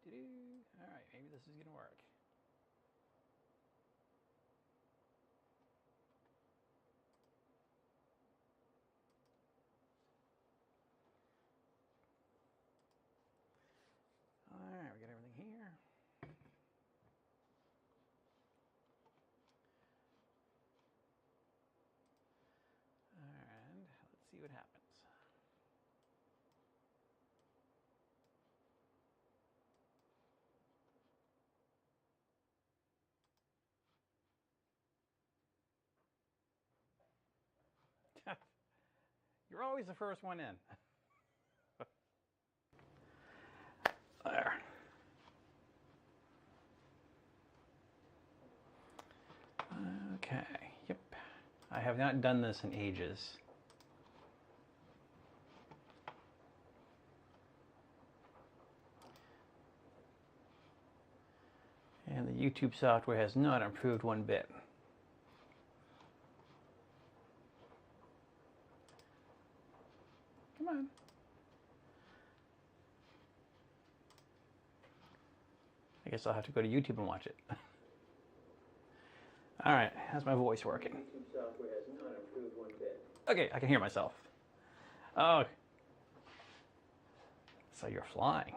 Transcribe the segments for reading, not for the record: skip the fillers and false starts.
All right, maybe this is going to work. All right, we got everything here. And let's see what happens. You're always the first one in. There. Okay, yep. I have not done this in ages. And the YouTube software has not improved one bit. Come on. I guess I'll have to go to YouTube and watch it. All right, how's my voice working? YouTube software has not improved one bit. Okay, I can hear myself. Oh, so you're flying.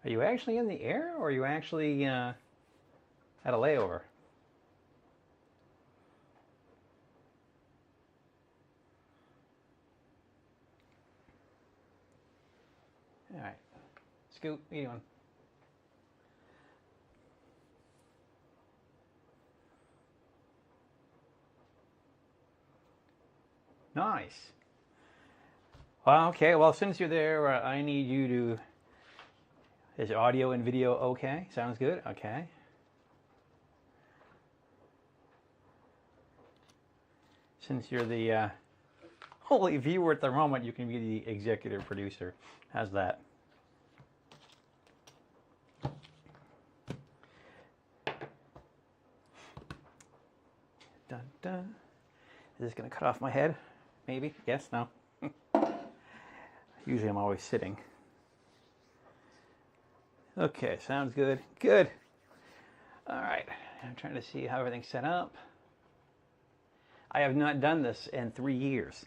Are you actually in the air, or are you actually at a layover? All right, Scoot, what are you doing? Nice. Well, okay, well, since you're there, I need you to... Is audio and video okay? Sounds good? Okay. Since you're the only viewer at the moment, you can be the executive producer. How's that? Dun, dun. Is this going to cut off my head? Maybe? Yes? No? Usually I'm always sitting. Okay, sounds good. Good. All right, I'm trying to see how everything's set up. I have not done this in 3 years.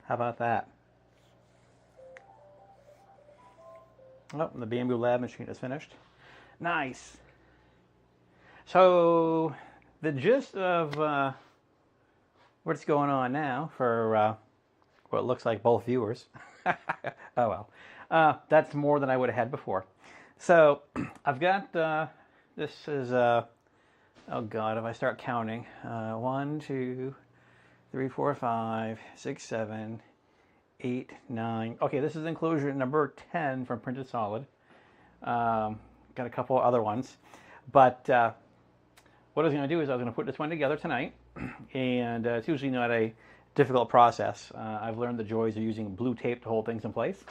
How about that? Oh, the Bamboo Lab machine is finished. Nice. So, the gist of what's going on now for what looks like both viewers. Oh well. That's more than I would have had before. So, I've got, this is, oh God, if I start counting, 1, 2, 3, 4, 5, 6, 7, 8, 9. Okay, this is enclosure number 10 from Printed Solid. Got a couple other ones. But what I was going to do is I was going to put this one together tonight. And it's usually not a difficult process. I've learned the joys of using blue tape to hold things in place.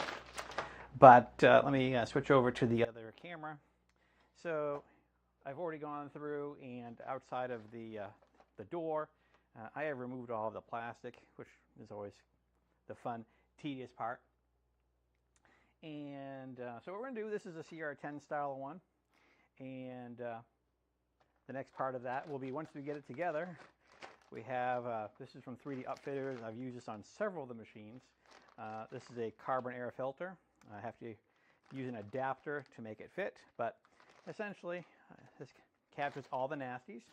But let me switch over to the other camera. So I've already gone through, and outside of the door, I have removed all of the plastic, which is always the fun, tedious part. And so what we're going to do, this is a CR-10 style one. And the next part of that will be, once we get it together, we have, this is from 3D Upfitters. I've used this on several of the machines. This is a carbon air filter. I have to use an adapter to make it fit, but essentially this captures all the nasties.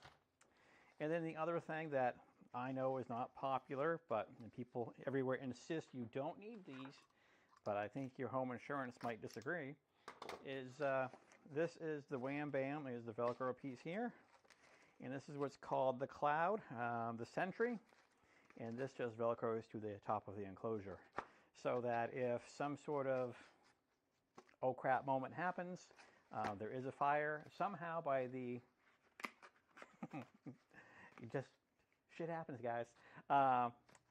And then the other thing that I know is not popular, but people everywhere insist you don't need these, but I think your home insurance might disagree, is this is the Wham Bam, is the Velcro piece here. And this is what's called the Cloud, the Sentry. And this just Velcros to the top of the enclosure. So that if some sort of oh crap moment happens, there is a fire, somehow by the, just shit happens, guys.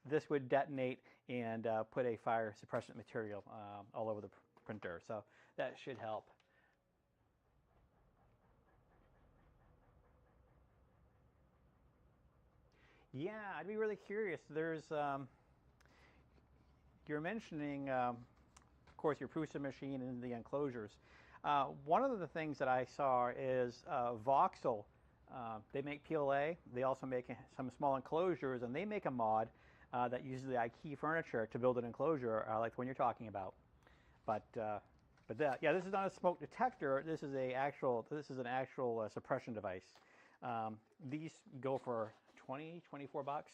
This would detonate and put a fire suppression material all over the printer. So that should help. Yeah, I'd be really curious. There's you're mentioning, of course, your Prusa machine and the enclosures. One of the things that I saw is VOXEL. They make PLA. They also make some small enclosures, and they make a mod that uses the IKEA furniture to build an enclosure like the one you're talking about. But that, yeah, this is not a smoke detector. This is an actual suppression device. These go for 24 bucks,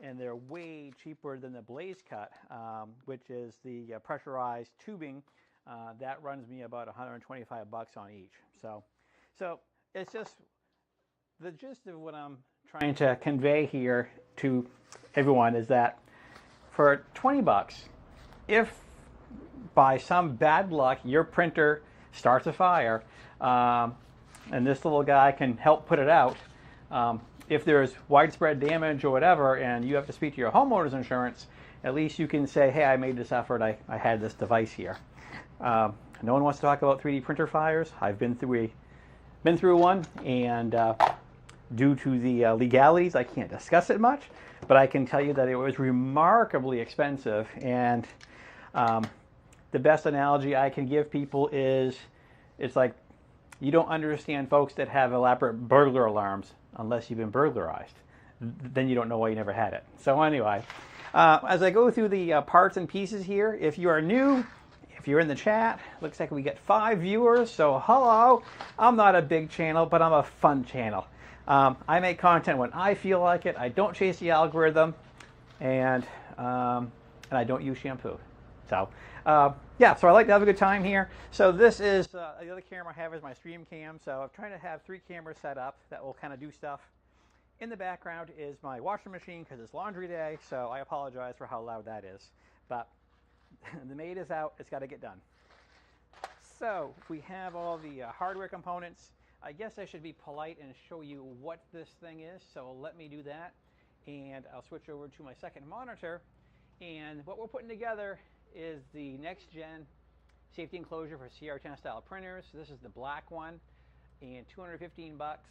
and they're way cheaper than the BlazeCut, which is the pressurized tubing. That runs me about 125 bucks on each. So it's just the gist of what I'm trying to convey here to everyone is that for 20 bucks, if by some bad luck your printer starts a fire, and this little guy can help put it out, if there's widespread damage or whatever and you have to speak to your homeowner's insurance, at least you can say, hey, I made this effort, I had this device here. No one wants to talk about 3D printer fires. I've been through one, and due to the legalities, I can't discuss it much, but I can tell you that it was remarkably expensive. And the best analogy I can give people is, it's like, you don't understand folks that have elaborate burglar alarms unless you've been burglarized. Then you don't know why you never had it. So anyway, as I go through the parts and pieces here, if you are new, if you're in the chat, looks like we get 5 viewers, so hello. I'm not a big channel, but I'm a fun channel. I make content when I feel like it. I don't chase the algorithm, and I don't use shampoo. So yeah, so I like to have a good time here. So this is the other camera I have is my stream cam. So I'm trying to have 3 cameras set up that will kind of do stuff. In the background is my washing machine because it's laundry day, so I apologize for how loud that is. But the maid is out, it's got to get done. So we have all the hardware components. I guess I should be polite and show you what this thing is, so let me do that. And I'll switch over to my second monitor. And what we're putting together is the next gen safety enclosure for CR-10 style printers. This is the black one, and 215 bucks.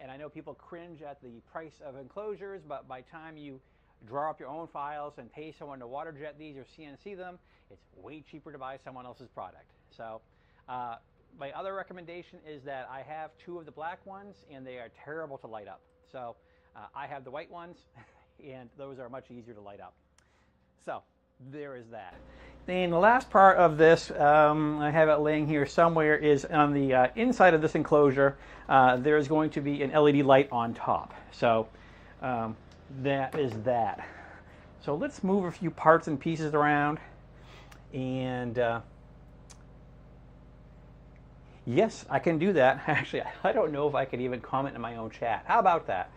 And I know people cringe at the price of enclosures, but by the time you draw up your own files and pay someone to water jet these or CNC them, it's way cheaper to buy someone else's product. So my other recommendation is that I have 2 of the black ones, and they are terrible to light up. So I have the white ones, and those are much easier to light up. So there is that. Then the last part of this, I have it laying here somewhere, is on the inside of this enclosure, there is going to be an LED light on top. So that is that. So let's move a few parts and pieces around. And yes, I can do that. Actually, I don't know if I could even comment in my own chat. How about that?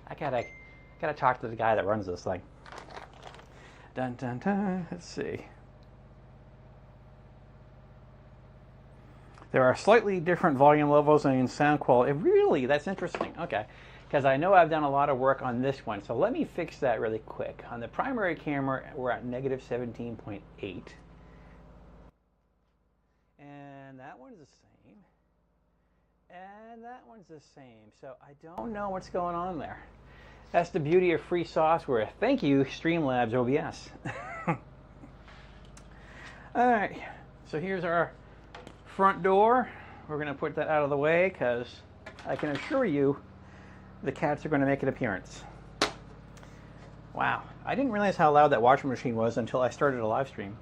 I gotta talk to the guy that runs this thing. Dun, dun, dun. Let's see. There are slightly different volume levels and sound quality. Really? That's interesting. Okay. Because I know I've done a lot of work on this one. So let me fix that really quick. On the primary camera, we're at negative 17.8. And that one's the same. And that one's the same. So I don't know what's going on there. That's the beauty of free software. Thank you, Streamlabs OBS. All right, so here's our front door. We're going to put that out of the way because I can assure you the cats are going to make an appearance. Wow, I didn't realize how loud that washing machine was until I started a live stream.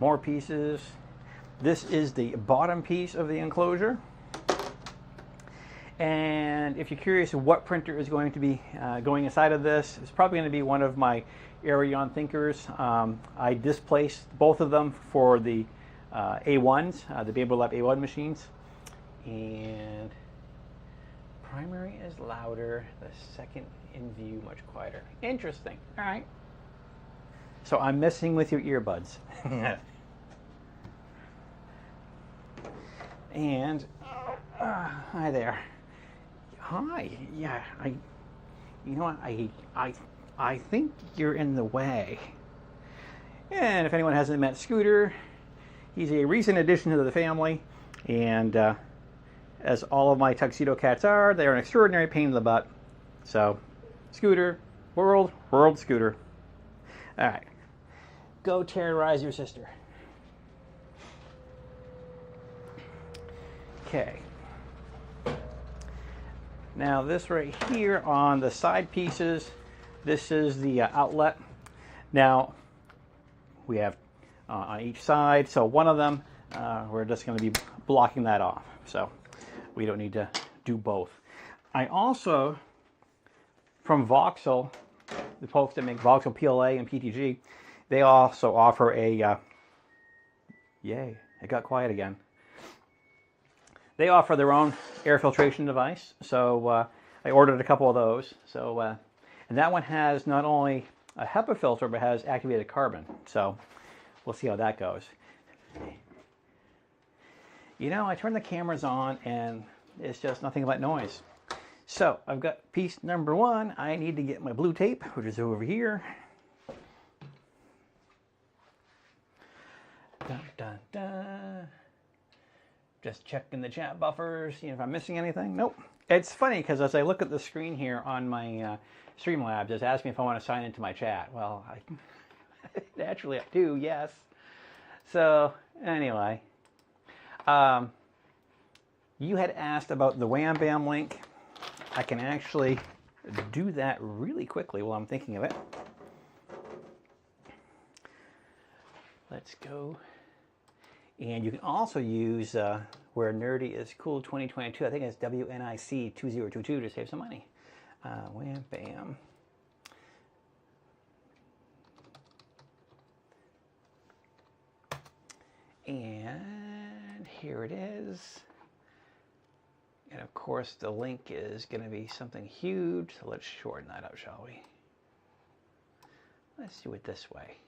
More pieces. This is the bottom piece of the enclosure. And if you're curious what printer is going to be going inside of this, it's probably going to be one of my Arion Thinkers. I displaced both of them for the A1s, the Bento Lab A1 machines. And primary is louder, the second in view much quieter. Interesting. All right. So I'm messing with your earbuds. And hi there. Hi. Yeah, you know what? I think you're in the way. And if anyone hasn't met Scooter, he's a recent addition to the family, and as all of my tuxedo cats are, they're an extraordinary pain in the butt. So, scooter, world, scooter. All right, go terrorize your sister. Okay. Now this right here on the side pieces, this is the outlet. Now we have on each side, so one of them we're just going to be blocking that off, so we don't need to do both. I also, from VOXEL, the folks that make VOXEL PLA and PTG, they also offer a yay, it got quiet again. They offer their own air filtration device, so I ordered a couple of those. So, and that one has not only a HEPA filter, but has activated carbon. So, we'll see how that goes. You know, I turn the cameras on, and it's just nothing but noise. So, I've got piece number one. I need to get my blue tape, which is over here. Dun, dun, dun. Just checking the chat buffers, see if I'm missing anything. Nope. It's funny because as I look at the screen here on my Streamlabs, it's asking me if I want to sign into my chat. Well, naturally I do, yes. So anyway, you had asked about the Wham Bam link. I can actually do that really quickly while I'm thinking of it. Let's go. And you can also use where Nerdy is Cool 2022. I think it's WNIC 2022 to save some money. Wham bam. And here it is. And of course, the link is going to be something huge. So let's shorten that up, shall we? Let's do it this way.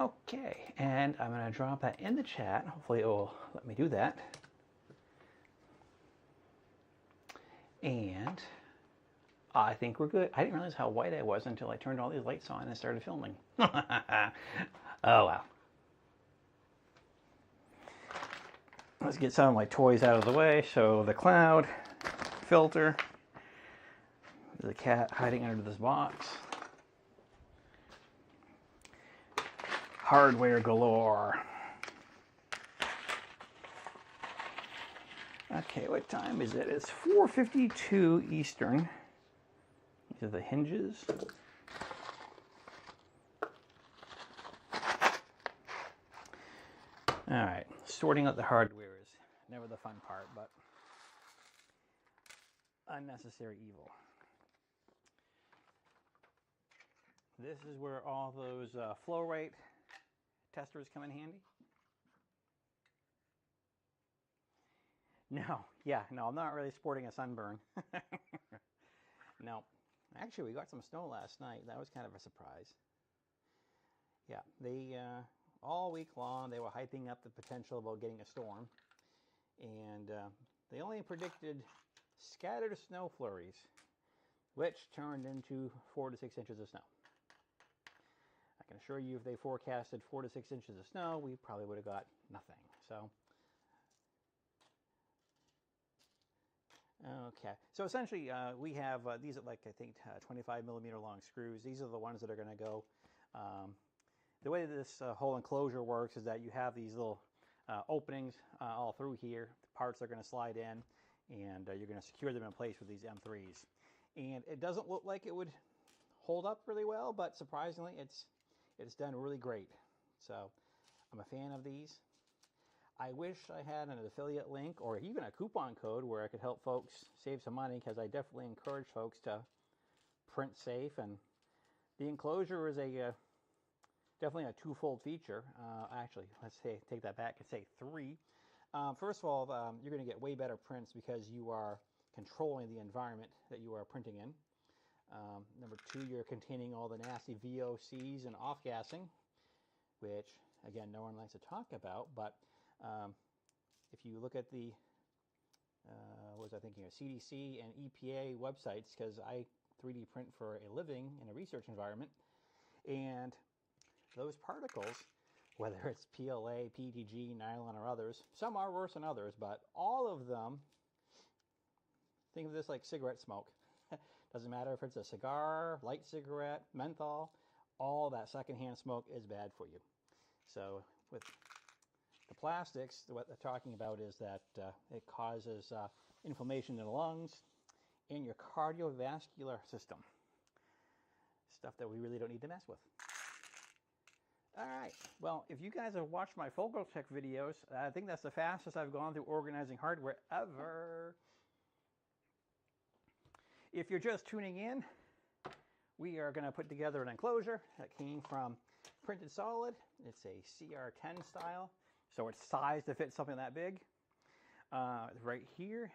Okay, and I'm going to drop that in the chat. Hopefully it will let me do that. And I think we're good. I didn't realize how white I was until I turned all these lights on and started filming. Oh, wow. Let's get some of my toys out of the way. So the cloud, filter, there's a cat hiding under this box. Hardware galore. Okay, what time is it? It's 4:52 Eastern. These are the hinges. All right, sorting out the hardware is never the fun part, but unnecessary evil. This is where all those flow rate testers come in handy. No, I'm not really sporting a sunburn. No, actually, we got some snow last night. That was kind of a surprise. Yeah, they all week long they were hyping up the potential about getting a storm, and they only predicted scattered snow flurries, which turned into 4 to 6 inches of snow. I can assure you if they forecasted 4 to 6 inches of snow, we probably would have got nothing. So, okay. So essentially, we have these are like, I think, 25 millimeter long screws. These are the ones that are going to go. The way this whole enclosure works is that you have these little openings all through here. The parts are going to slide in, and you're going to secure them in place with these M3s. And it doesn't look like it would hold up really well, but surprisingly, it's done really great. So I'm a fan of these. I wish I had an affiliate link or even a coupon code where I could help folks save some money, because I definitely encourage folks to print safe. And the enclosure is definitely a twofold feature. Actually, let's take that back and say three. First of all, you're going to get way better prints because you are controlling the environment that you are printing in. Number two, you're containing all the nasty VOCs and off-gassing, which, again, no one likes to talk about. But if you look at the, what was I thinking of, CDC and EPA websites, because I 3D print for a living in a research environment, and those particles whether it's PLA, PETG, nylon, or others. Some are worse than others, but all of them, think of this like cigarette smoke. Doesn't matter if it's a cigar, light cigarette, menthol, all that secondhand smoke is bad for you. So with the plastics, what they're talking about is that it causes inflammation in the lungs and your cardiovascular system. Stuff that we really don't need to mess with. All right, well, if you guys have watched my VOXEL videos, I think that's the fastest I've gone through organizing hardware ever. If you're just tuning in, we are going to put together an enclosure that came from Printed Solid. It's a CR-10 style, so it's sized to fit something that big. Right here.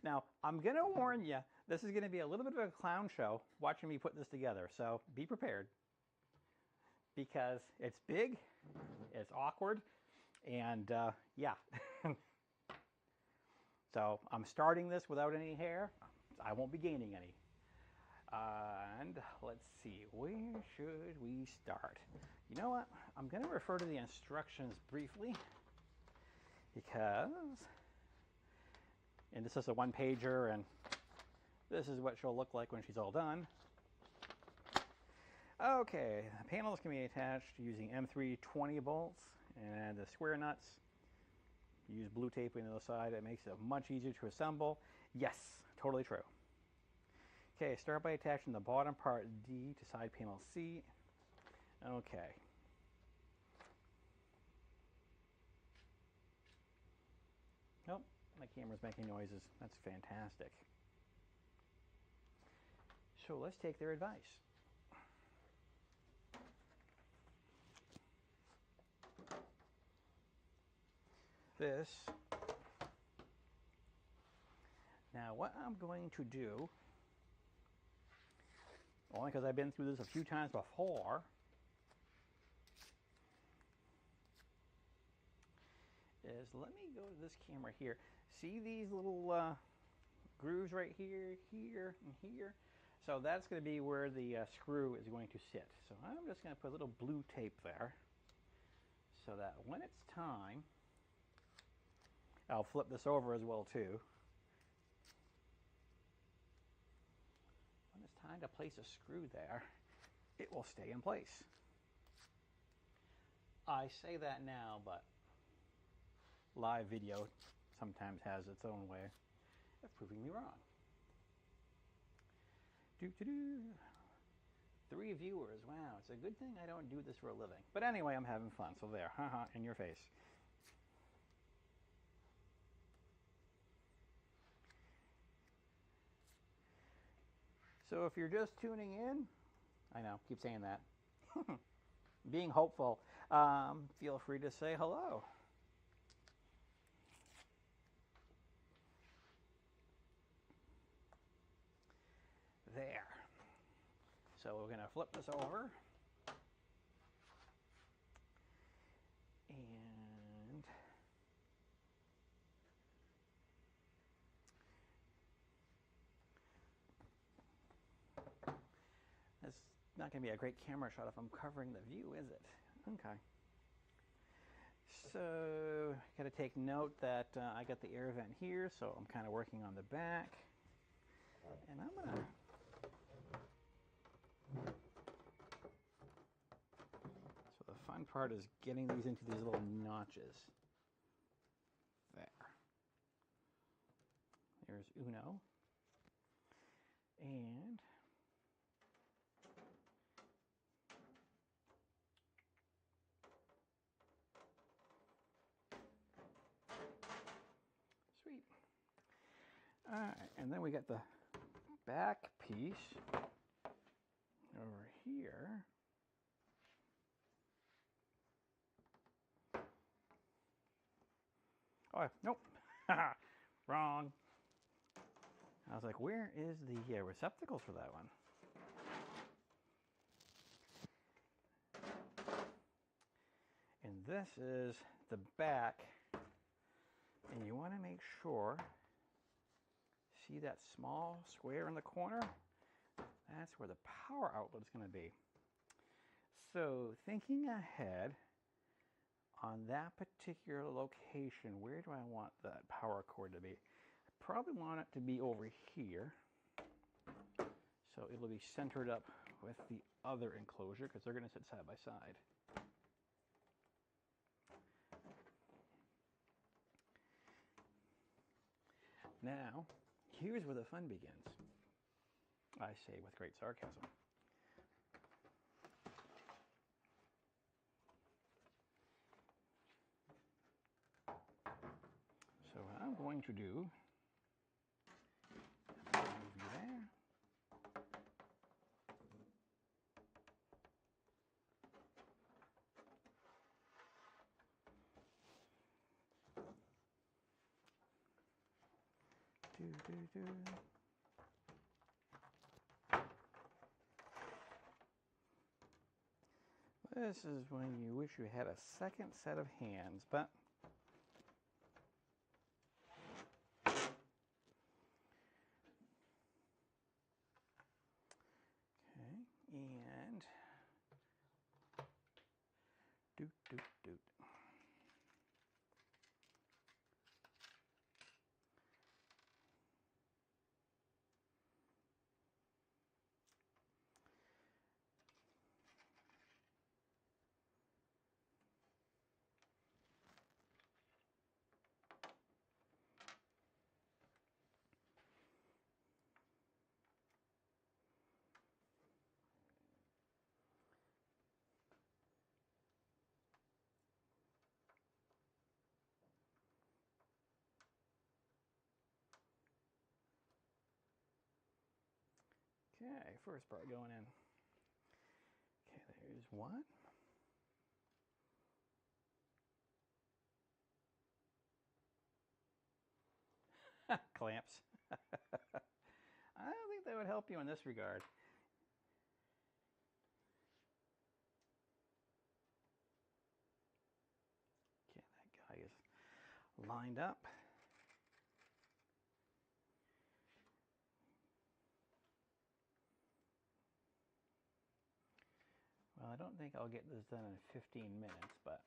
Now, I'm going to warn you, this is going to be a little bit of a clown show watching me put this together, so be prepared. Because it's big, it's awkward, and yeah. So I'm starting this without any hair. I won't be gaining any. And let's see, where should we start? You know what? I'm going to refer to the instructions briefly because, and this is a one-pager, and this is what she'll look like when she's all done. Okay, the panels can be attached using M3 20 bolts and the square nuts. Use blue tape on the other side. It makes it much easier to assemble. Yes, totally true. Okay, start by attaching the bottom part D to side panel C. Okay. Oh, my camera's making noises. That's fantastic. So let's take their advice. This. Now what I'm going to do, only because I've been through this a few times before, is let me go to this camera here. See these little grooves right here, here, and here? So that's going to be where the screw is going to sit. So I'm just going to put a little blue tape there so that when it's time, I'll flip this over as well too. When it's time to place a screw there, it will stay in place. I say that now, but live video sometimes has its own way of proving me wrong. Doo-doo-doo. 3 viewers, wow, it's a good thing I don't do this for a living. But anyway, I'm having fun, so there, haha, in your face. So if you're just tuning in, I know, keep saying that, being hopeful, feel free to say hello. There. So we're going to flip this over. And it's not going to be a great camera shot if I'm covering the view, is it? Okay. So got to take note that I got the air vent here, so I'm kind of working on the back. And I'm going to so the fun part is getting these into these little notches. There. There's uno. And sweet. All right, and then we got the back piece over here. Oh, nope. Wrong. I was like, where is the receptacles for that one? And this is the back. And you want to make sure, see that small square in the corner? That's where the power outlet is going to be. So thinking ahead, on that particular location, where do I want that power cord to be? I probably want it to be over here. So it'll be centered up with the other enclosure because they're going to sit side by side. Now, here's where the fun begins. I say with great sarcasm. So what I'm going to do, move you there. This is when you wish you had a second set of hands, but okay, and doot doot doot. Okay, first part going in. Okay, there's one. Clamps. I don't think that would help you in this regard. Okay, that guy is lined up. Well, I don't think I'll get this done in 15 minutes, but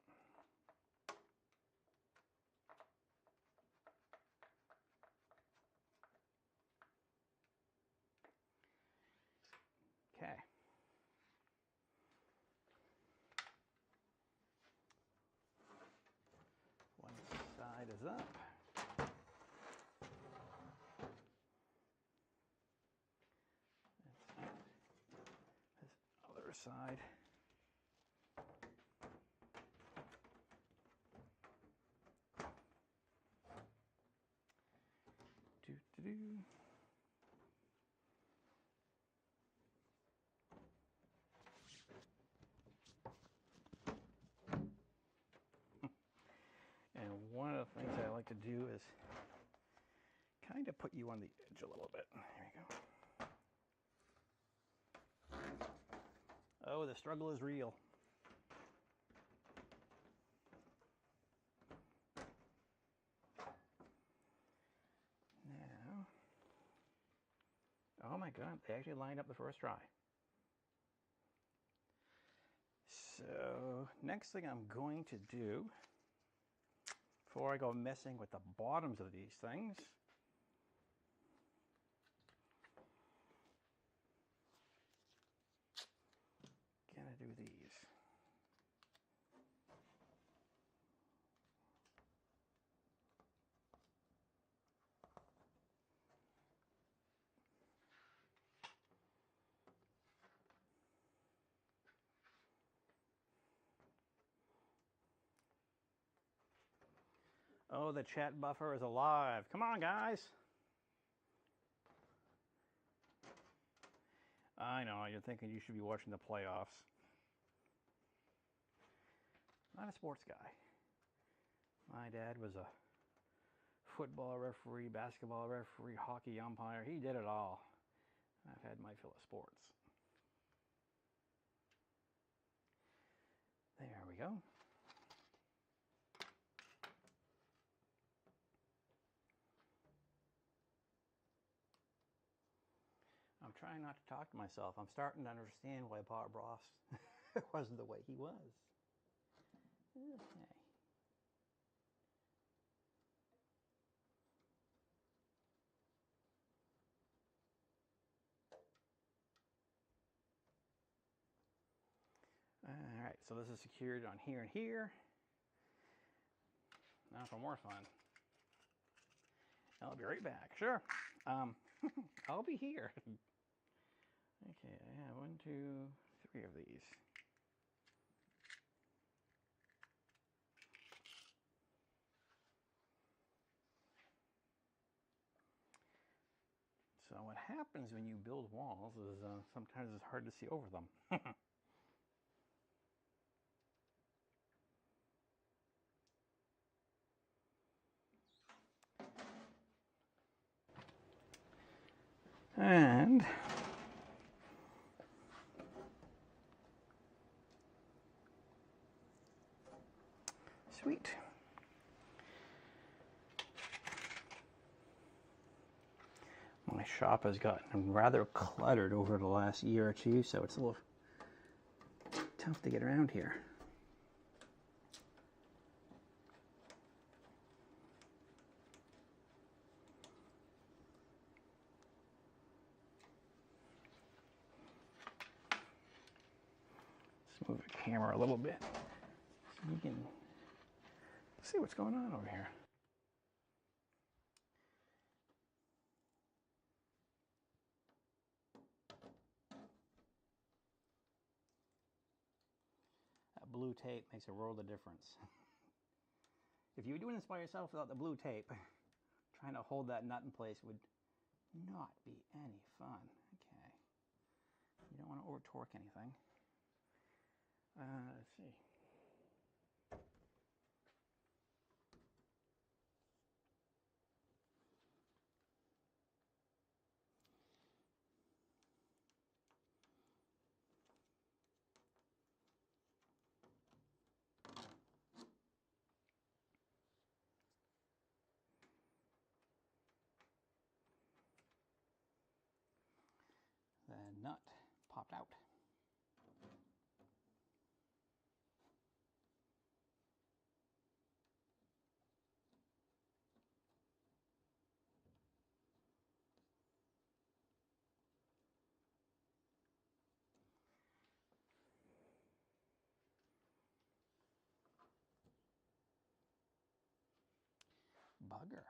okay. One side is up. This other side. Do do do. And one of the things I like to do is kind of put you on the edge a little bit. There you go. Oh, the struggle is real. Now, oh my God, they actually lined up the first try. So, next thing I'm going to do, before I go messing with the bottoms of these things, gonna do these. Oh, the chat buffer is alive. Come on, guys. I know, you're thinking you should be watching the playoffs. Not a sports guy. My dad was a football referee, basketball referee, hockey umpire. He did it all. I've had my fill of sports. There we go. I'm trying not to talk to myself. I'm starting to understand why Bob Ross it wasn't the way he was. Okay. All right, so this is secured on here and here. Now for more fun. I'll be right back. Sure. I'll be here. Okay, I have 1, 2, 3 of these. So what happens when you build walls is sometimes it's hard to see over them. And sweet. My shop has gotten rather cluttered over the last year or two, so it's a little tough to get around here. Let's move the camera a little bit so you can see what's going on over here. That blue tape makes a world of difference. If you were doing this by yourself without the blue tape, trying to hold that nut in place would not be any fun. Okay. You don't want to over torque anything. Let's see. The nut popped out. Bugger.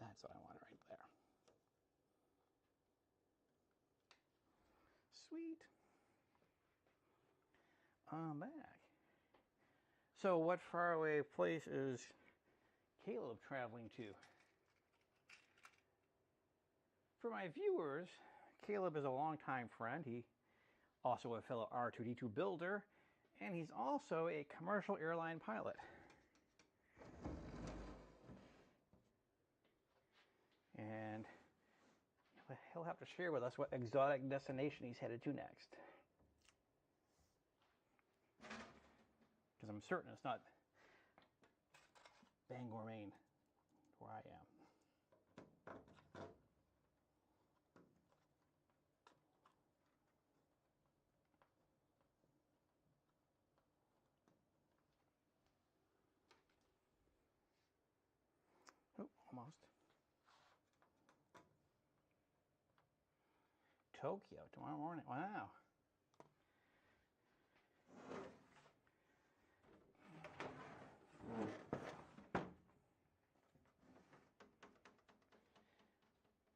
That's what I want right there. Sweet. I'm back. So what faraway place is Caleb traveling to? For my viewers, Caleb is a longtime friend. He also a fellow R2-D2 builder, and he's also a commercial airline pilot. And he'll have to share with us what exotic destination he's headed to next. Because I'm certain it's not Bangor, Maine, where I am. Oh, almost. Tokyo tomorrow morning. Wow.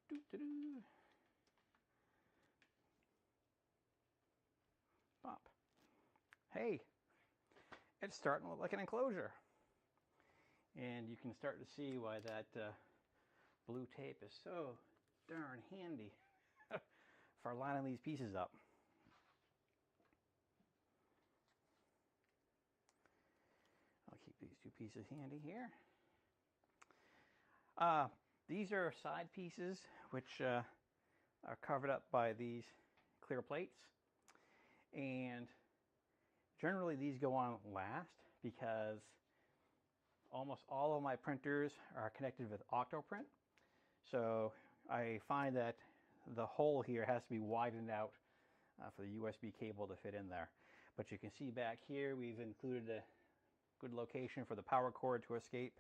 Doo-doo-doo. Pop. Hey, it's starting to look like an enclosure. And you can start to see why that blue tape is so darn handy for lining these pieces up. I'll keep these two pieces handy here. The These are side pieces which are covered up by these clear plates, and generally these go on last because almost all of my printers are connected with Octoprint. So I find that the hole here has to be widened out for the USB cable to fit in there. But you can see back here we've included a good location for the power cord to escape.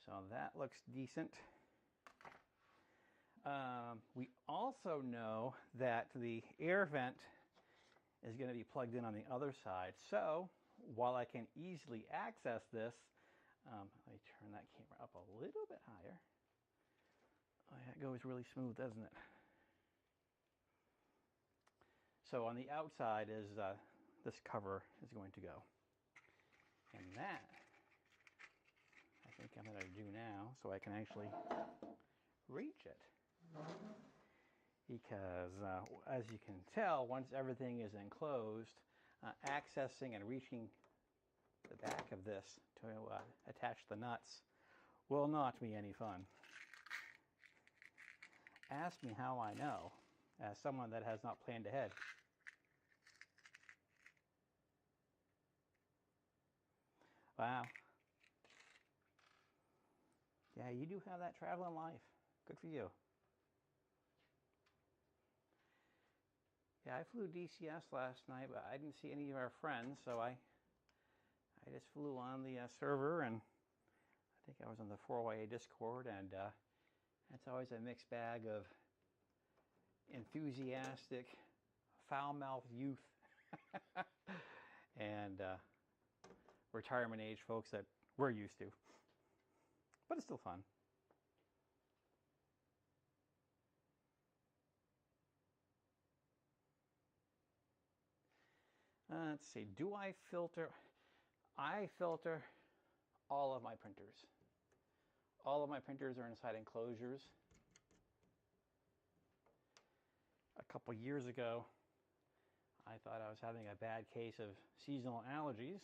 So that looks decent. We also know that the air vent is going to be plugged in on the other side. So while I can easily access this, let me turn that camera up a little bit higher. Oh, yeah, it goes really smooth, doesn't it? So on the outside is this cover is going to go. And that, I think I'm going to do now so I can actually reach it. Because as you can tell, once everything is enclosed, accessing and reaching the back of this to attach the nuts will not be any fun. Ask me how I know, as someone that has not planned ahead. Wow. Yeah, you do have that traveling life. Good for you. Yeah, I flew DCS last night, but I didn't see any of our friends, so I just flew on the server, and I think I was on the 4YA Discord, and it's always a mixed bag of enthusiastic, foul-mouthed youth and retirement age folks that we're used to. But it's still fun. Let's see, do I filter? I filter all of my printers. All of my printers are inside enclosures. A couple years ago, I thought I was having a bad case of seasonal allergies,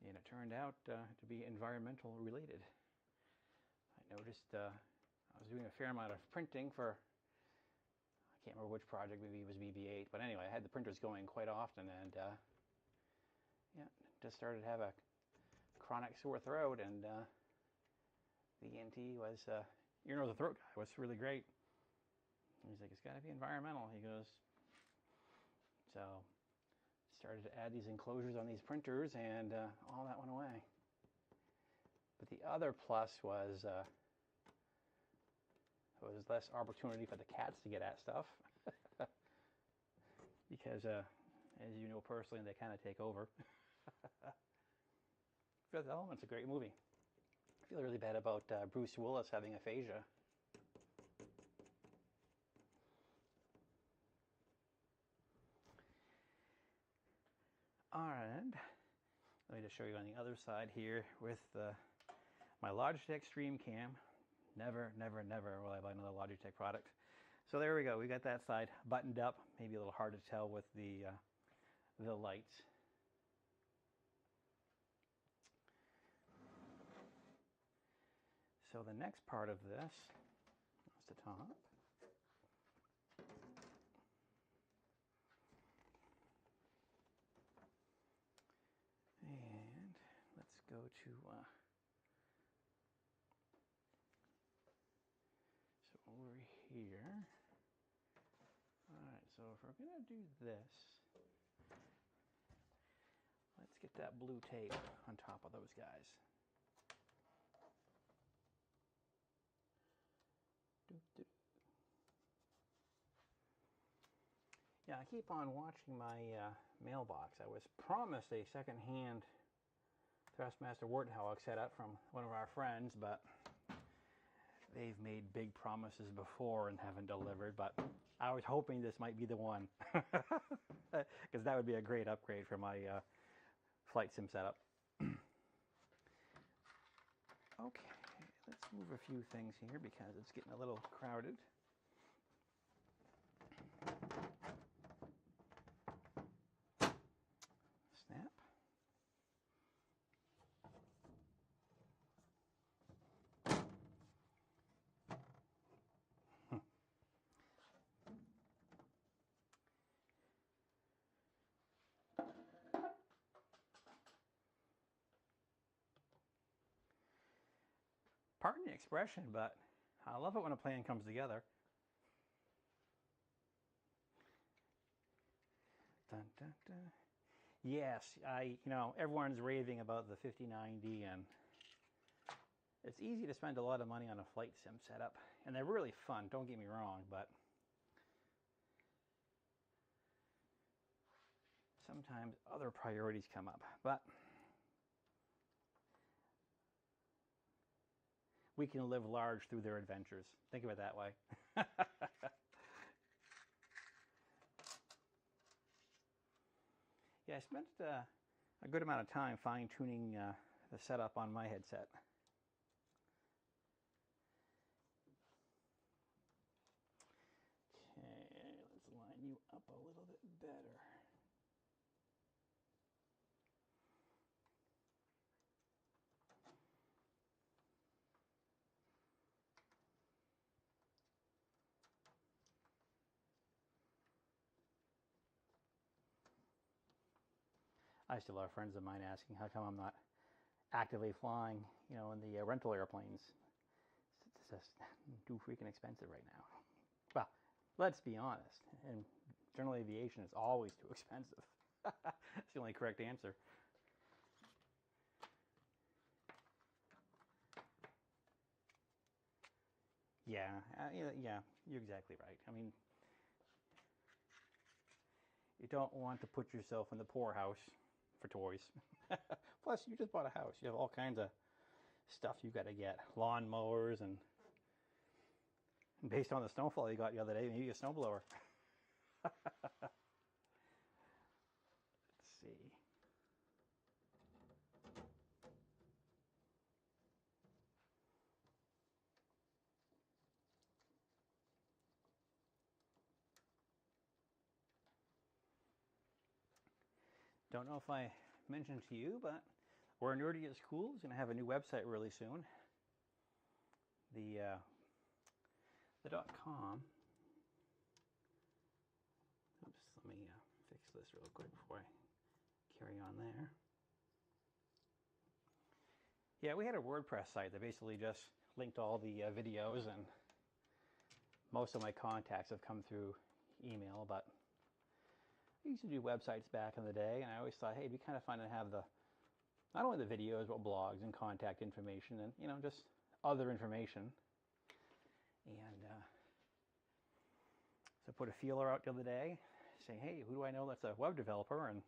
and it turned out to be environmental related. I noticed I was doing a fair amount of printing for, I can't remember which project, maybe it was BB-8, but anyway, I had the printers going quite often, and yeah, just started to have a chronic sore throat, and the ENT was, ear, nose, and throat guy was really great. He's like, it's got to be environmental. He goes, so started to add these enclosures on these printers, and all that went away. But the other plus was there was less opportunity for the cats to get at stuff. Because, as you know personally, they kind of take over. Fifth Element's a great movie. I feel really bad about Bruce Willis having aphasia. Alright, let me just show you on the other side here with my Logitech StreamCam. Never, never, never will I buy another Logitech product. So there we go, we got that side buttoned up, maybe a little hard to tell with the lights. So the next part of this is the top. And let's go to, so over here. Alright, so if we're going to do this, let's get that blue tape on top of those guys. Yeah, I keep on watching my mailbox. I was promised a second-hand Thrustmaster Warthog setup from one of our friends, but they've made big promises before and haven't delivered. But I was hoping this might be the one, because that would be a great upgrade for my flight sim setup. Okay, let's move a few things here because it's getting a little crowded. Snap. Pardon the expression, but I love it when a plan comes together. Dun, dun, dun. Yes, everyone's raving about the 5090, and it's easy to spend a lot of money on a flight sim setup, and they're really fun, don't get me wrong, but sometimes other priorities come up. But we can live large through their adventures. Think of it that way. Yeah, I spent a good amount of time fine-tuning the setup on my headset. Okay, let's line you up a little bit better. I still have friends of mine asking how come I'm not actively flying, in the rental airplanes. It's just too freaking expensive right now. Well, let's be honest. And general aviation is always too expensive. That's the only correct answer. Yeah, yeah, you're exactly right. I mean, you don't want to put yourself in the poorhouse for toys. Plus, you just bought a house. You have all kinds of stuff you got to get. Lawnmowers and based on the snowfall you got the other day, maybe a snowblower. Let's see. Don't know if I mentioned to you, but Where Nerdy is Cool is going to have a new website really soon. The .com. Oops, let me fix this real quick before I carry on there. Yeah, we had a WordPress site that basically just linked all the videos, and most of my contacts have come through email, but I used to do websites back in the day, and I always thought, hey, it'd be kind of fun to have not only the videos, but blogs and contact information and, just other information. And so I put a feeler out the other day saying, hey, who do I know that's a web developer? And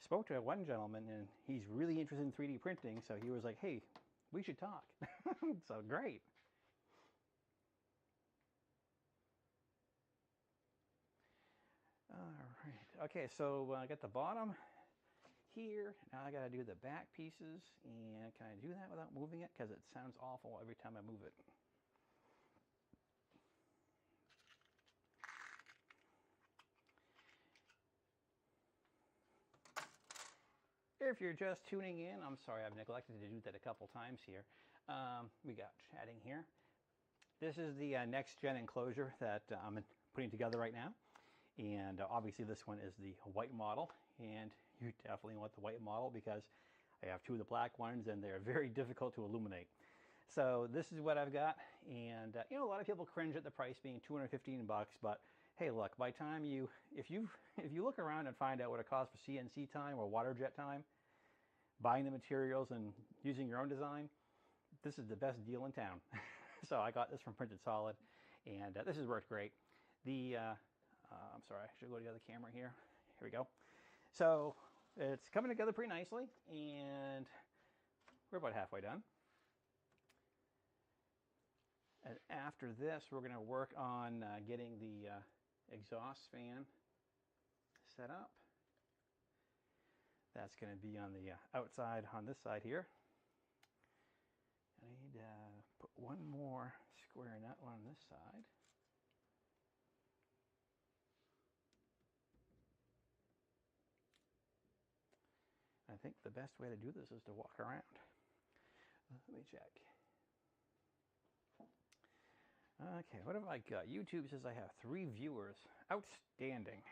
spoke to one gentleman, and he's really interested in 3D printing, so he was like, hey, we should talk. So great. All right. Okay, so I got the bottom here. Now I got to do the back pieces, and can I do that without moving it? Because it sounds awful every time I move it. If you're just tuning in, I'm sorry, I've neglected to do that a couple times here. We got chatting here. This is the next gen enclosure that I'm putting together right now. And obviously this one is the white model, and you definitely want the white model because I have two of the black ones and they're very difficult to illuminate. So this is what I've got, and a lot of people cringe at the price being 215 bucks, but hey, look, by the time if you look around and find out what it costs for CNC time or water jet time, buying the materials and using your own design, this is the best deal in town. So I got this from Printed Solid, and this has worked great. I'm sorry, I should go to the other camera here. Here we go. So it's coming together pretty nicely, and we're about halfway done. And after this, we're going to work on getting the exhaust fan set up. That's going to be on the outside on this side here. I need to put one more square nut on this side. I think the best way to do this is to walk around. Let me check. Okay, what have I got? YouTube says I have 3 viewers. Outstanding.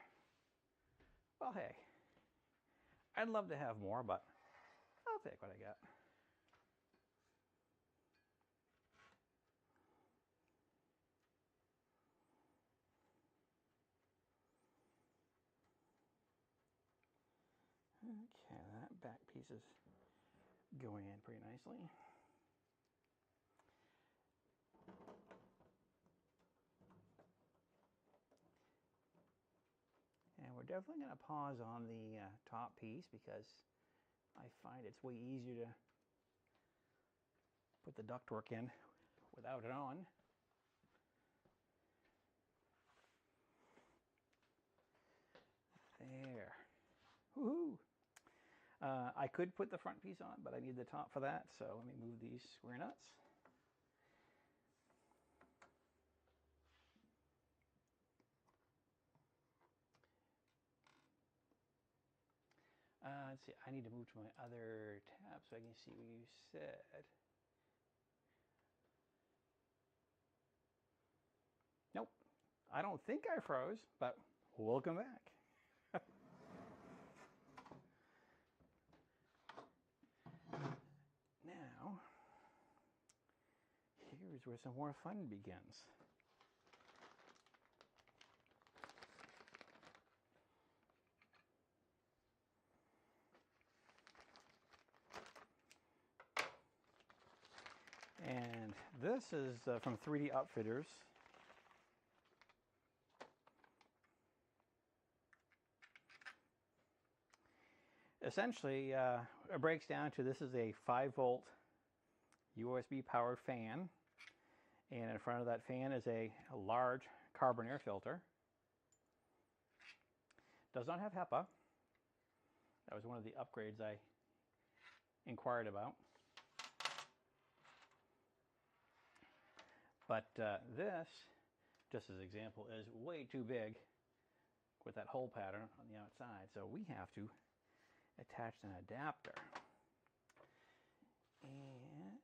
Well, hey, I'd love to have more, but I'll take what I got. pieces going in pretty nicely. And we're definitely going to pause on the top piece because I find it's way easier to put the ductwork in without it on. There. Woohoo! I could put the front piece on, but I need the top for that, so let me move these square nuts. Let's see, I need to move to my other tab so I can see what you said. Nope, I don't think I froze, but welcome back. Now, here's where some more fun begins. And this is from 3D Upfitters. Essentially, it breaks down to this is a 5-volt USB powered fan, and in front of that fan is a large carbon air filter. Does not have HEPA. That was one of the upgrades I inquired about. But this, just as an example, is way too big with that hole pattern on the outside, so we have to attach an adapter. And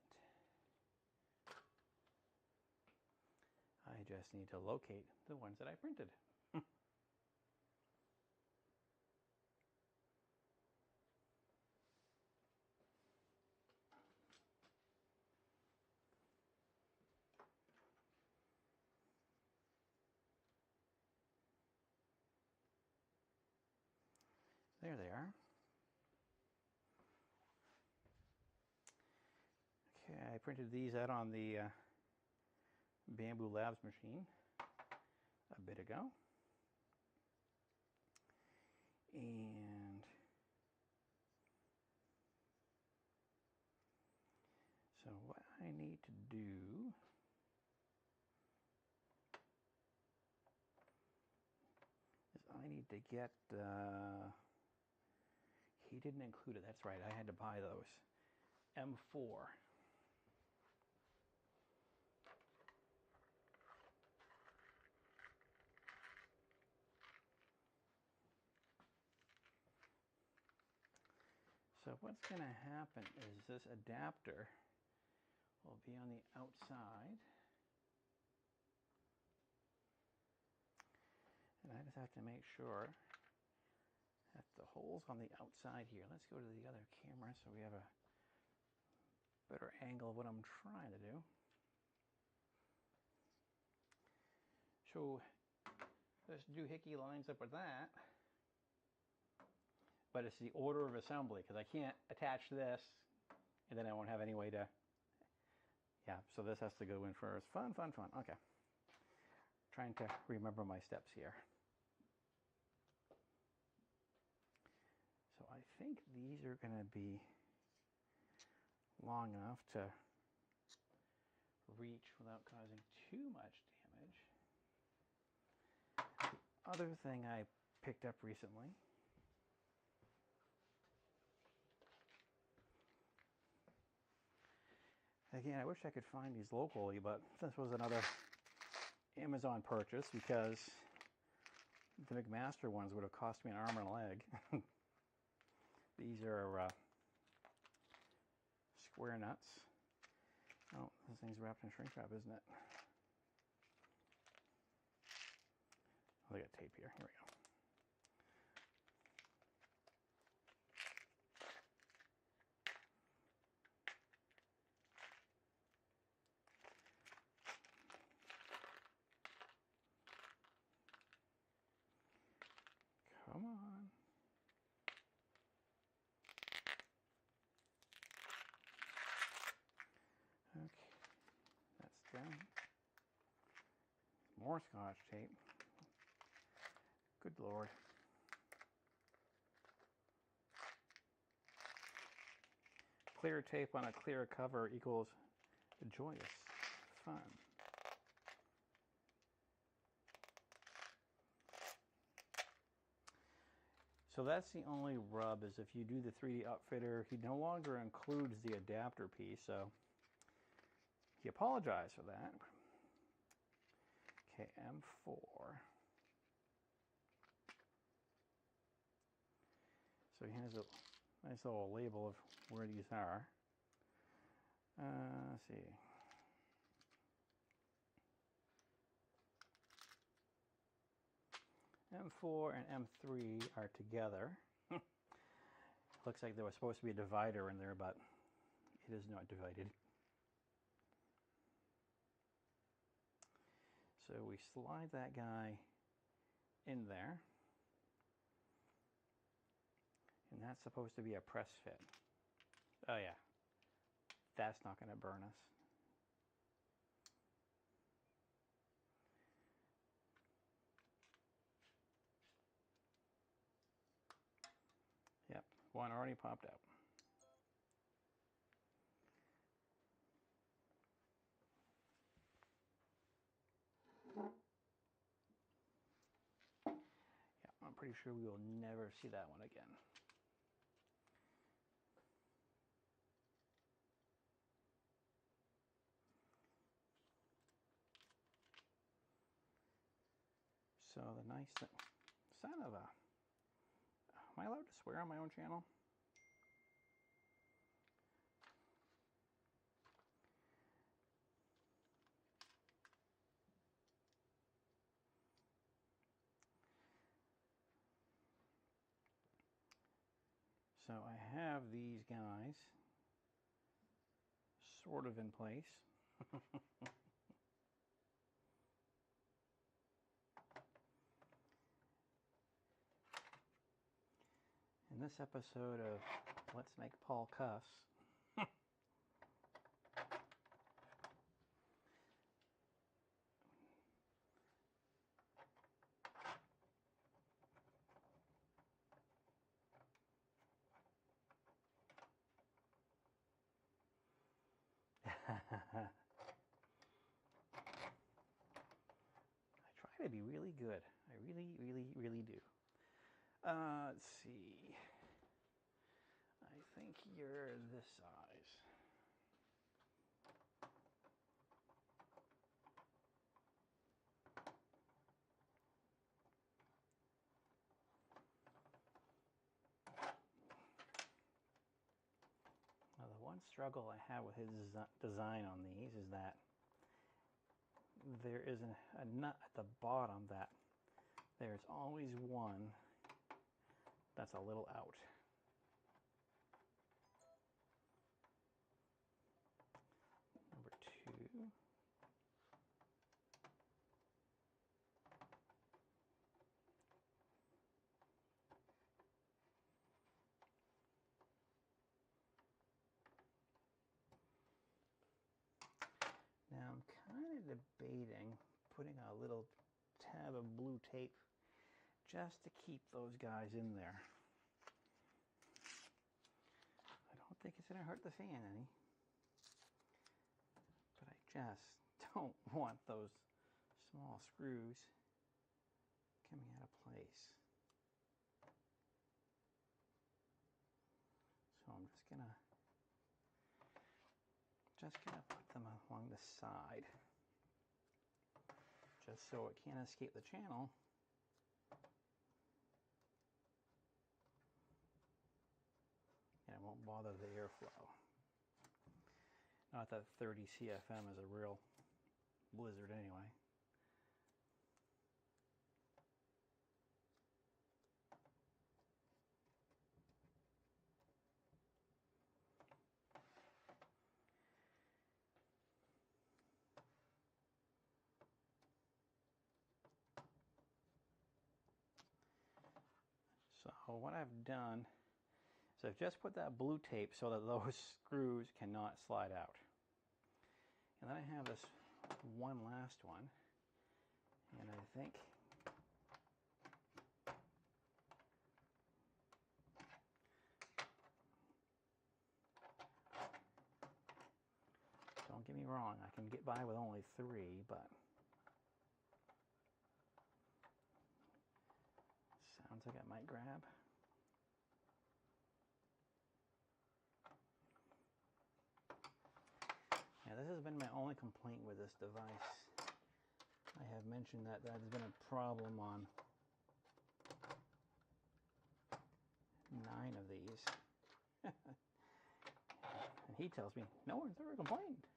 I just need to locate the ones that I printed. There they are. Okay, I printed these out on the Bamboo Labs machine a bit ago. And so what I need to do is I need to get, he didn't include it, that's right, I had to buy those. M4. So what's going to happen is this adapter will be on the outside. And I just have to make sure that the holes on the outside here, let's go to the other camera so we have a better angle of what I'm trying to do. So this doohickey lines up with that, but it's the order of assembly because I can't attach this and then I won't have any way to, yeah, so this has to go in first. Fun, fun, fun. Okay. Trying to remember my steps here. So I think these are going to be long enough to reach without causing too much damage. The other thing I picked up recently again, I wish I could find these locally, but this was another Amazon purchase because the McMaster ones would have cost me an arm and a leg. These are square nuts. Oh, this thing's wrapped in shrink wrap, isn't it? Oh, they got tape here. Here we go. Come on. more Scotch tape. Good Lord. Clear tape on a clear cover equals joyous fun. So that's the only rub, is if you do the 3D Upfitter, he no longer includes the adapter piece, so he apologized for that. Okay, M4. So he has a nice little label of where these are. Let's see. M4 and M3 are together. Looks like there was supposed to be a divider in there, but it is not divided. So we slide that guy in there. And that's supposed to be a press fit. Oh yeah, that's not going to burn us. Yep, one already popped out. Yeah, I'm pretty sure we will never see that one again. So the nice thing, son of a, am I allowed to swear on my own channel? So I have these guys sort of in place. In this episode of Let's Make Paul Cuss, I try to be really good. I really, really, really do. Let's see. I think you're this size. Now the one struggle I have with his design on these is that there is a nut at the bottom that there's always one that's a little out. Number 2. Now I'm kind of debating putting a little tab of blue tape just to keep those guys in there. I don't think it's going to hurt the fan any, but I just don't want those small screws coming out of place. So I'm just gonna put them along the side, just so it can't escape the channel. And it won't bother the airflow. Not that 30 CFM is a real blizzard anyway. So what I've done is I've just put that blue tape so that those screws cannot slide out. And then I have this one last one, think. Don't get me wrong, I can get by with only 3, but sounds like it might grab. Yeah, this has been my only complaint with this device. I have mentioned that there's been a problem on 9 of these. And he tells me, no one's ever complained.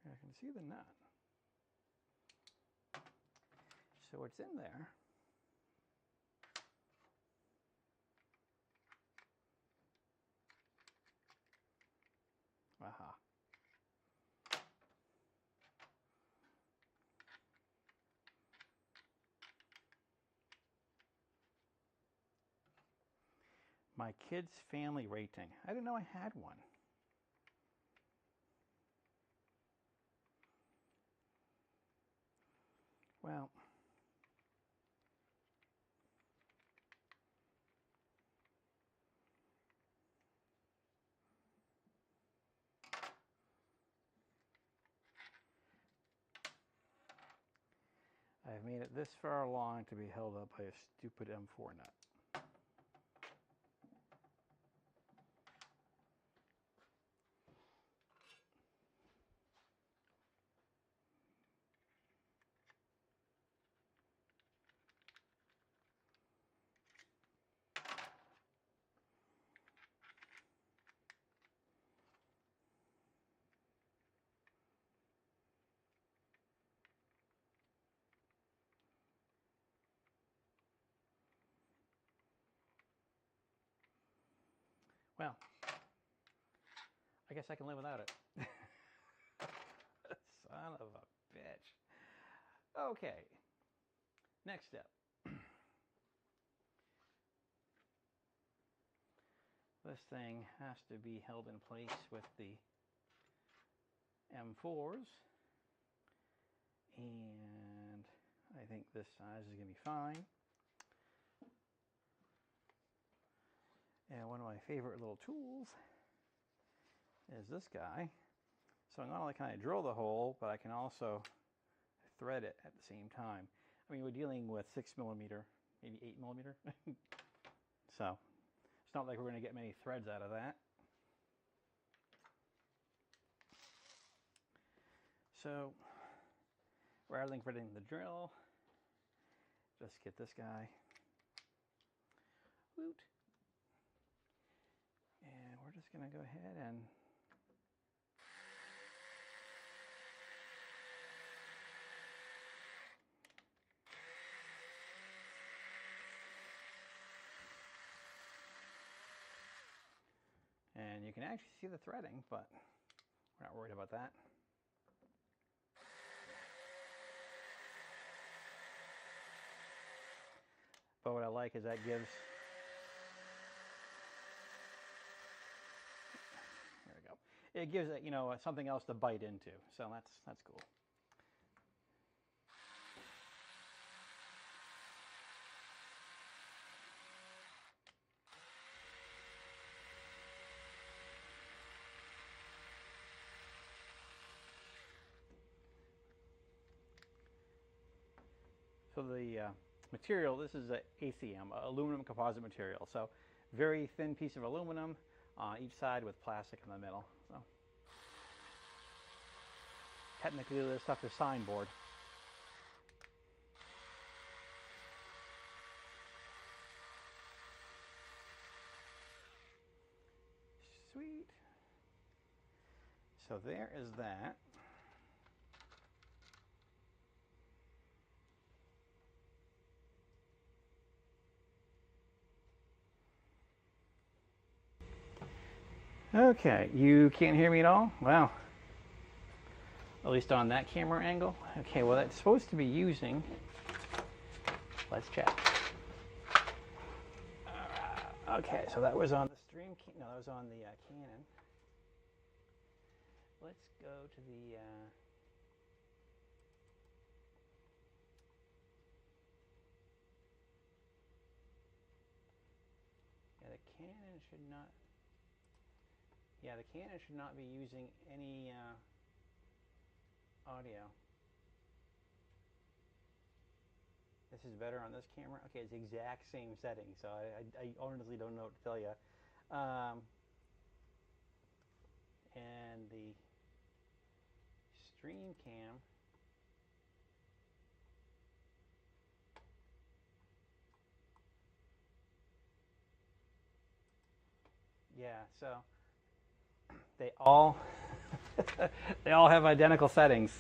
I can see the nut. So it's in there. Aha. My kids' family rating. I didn't know I had one. Well, I've made it this far along to be held up by a stupid M4 nut. Well, I guess I can live without it. Son of a bitch. Okay, next step. This thing has to be held in place with the M4s, and I think this size is going to be fine. And one of my favorite little tools is this guy. So not only can I drill the hole, but I can also thread it at the same time. I mean, we're dealing with 6mm, maybe 8mm. So it's not like we're going to get many threads out of that. So rather than threading the drill, just get this guy. Woot. And we're just going to go ahead and you can actually see the threading, but we're not worried about that. But what I like is that gives, there we go. It gives it, you know, something else to bite into. So that's cool. So the material, this is a ACM, aluminum composite material. So very thin piece of aluminum on each side with plastic in the middle. So technically this stuff is signboard. Sweet. So there is that. Okay, you can't hear me at all? Well, at least on that camera angle. Okay, well that's supposed to be using, let's check. Okay, so that was on the stream, no, that was on the Canon. Let's go to the, yeah, the Canon should not, yeah, the Canon should not be using any audio. This is better on this camera. Okay, it's the exact same setting, so I honestly don't know what to tell you. And the stream cam, yeah, so they all they all have identical settings.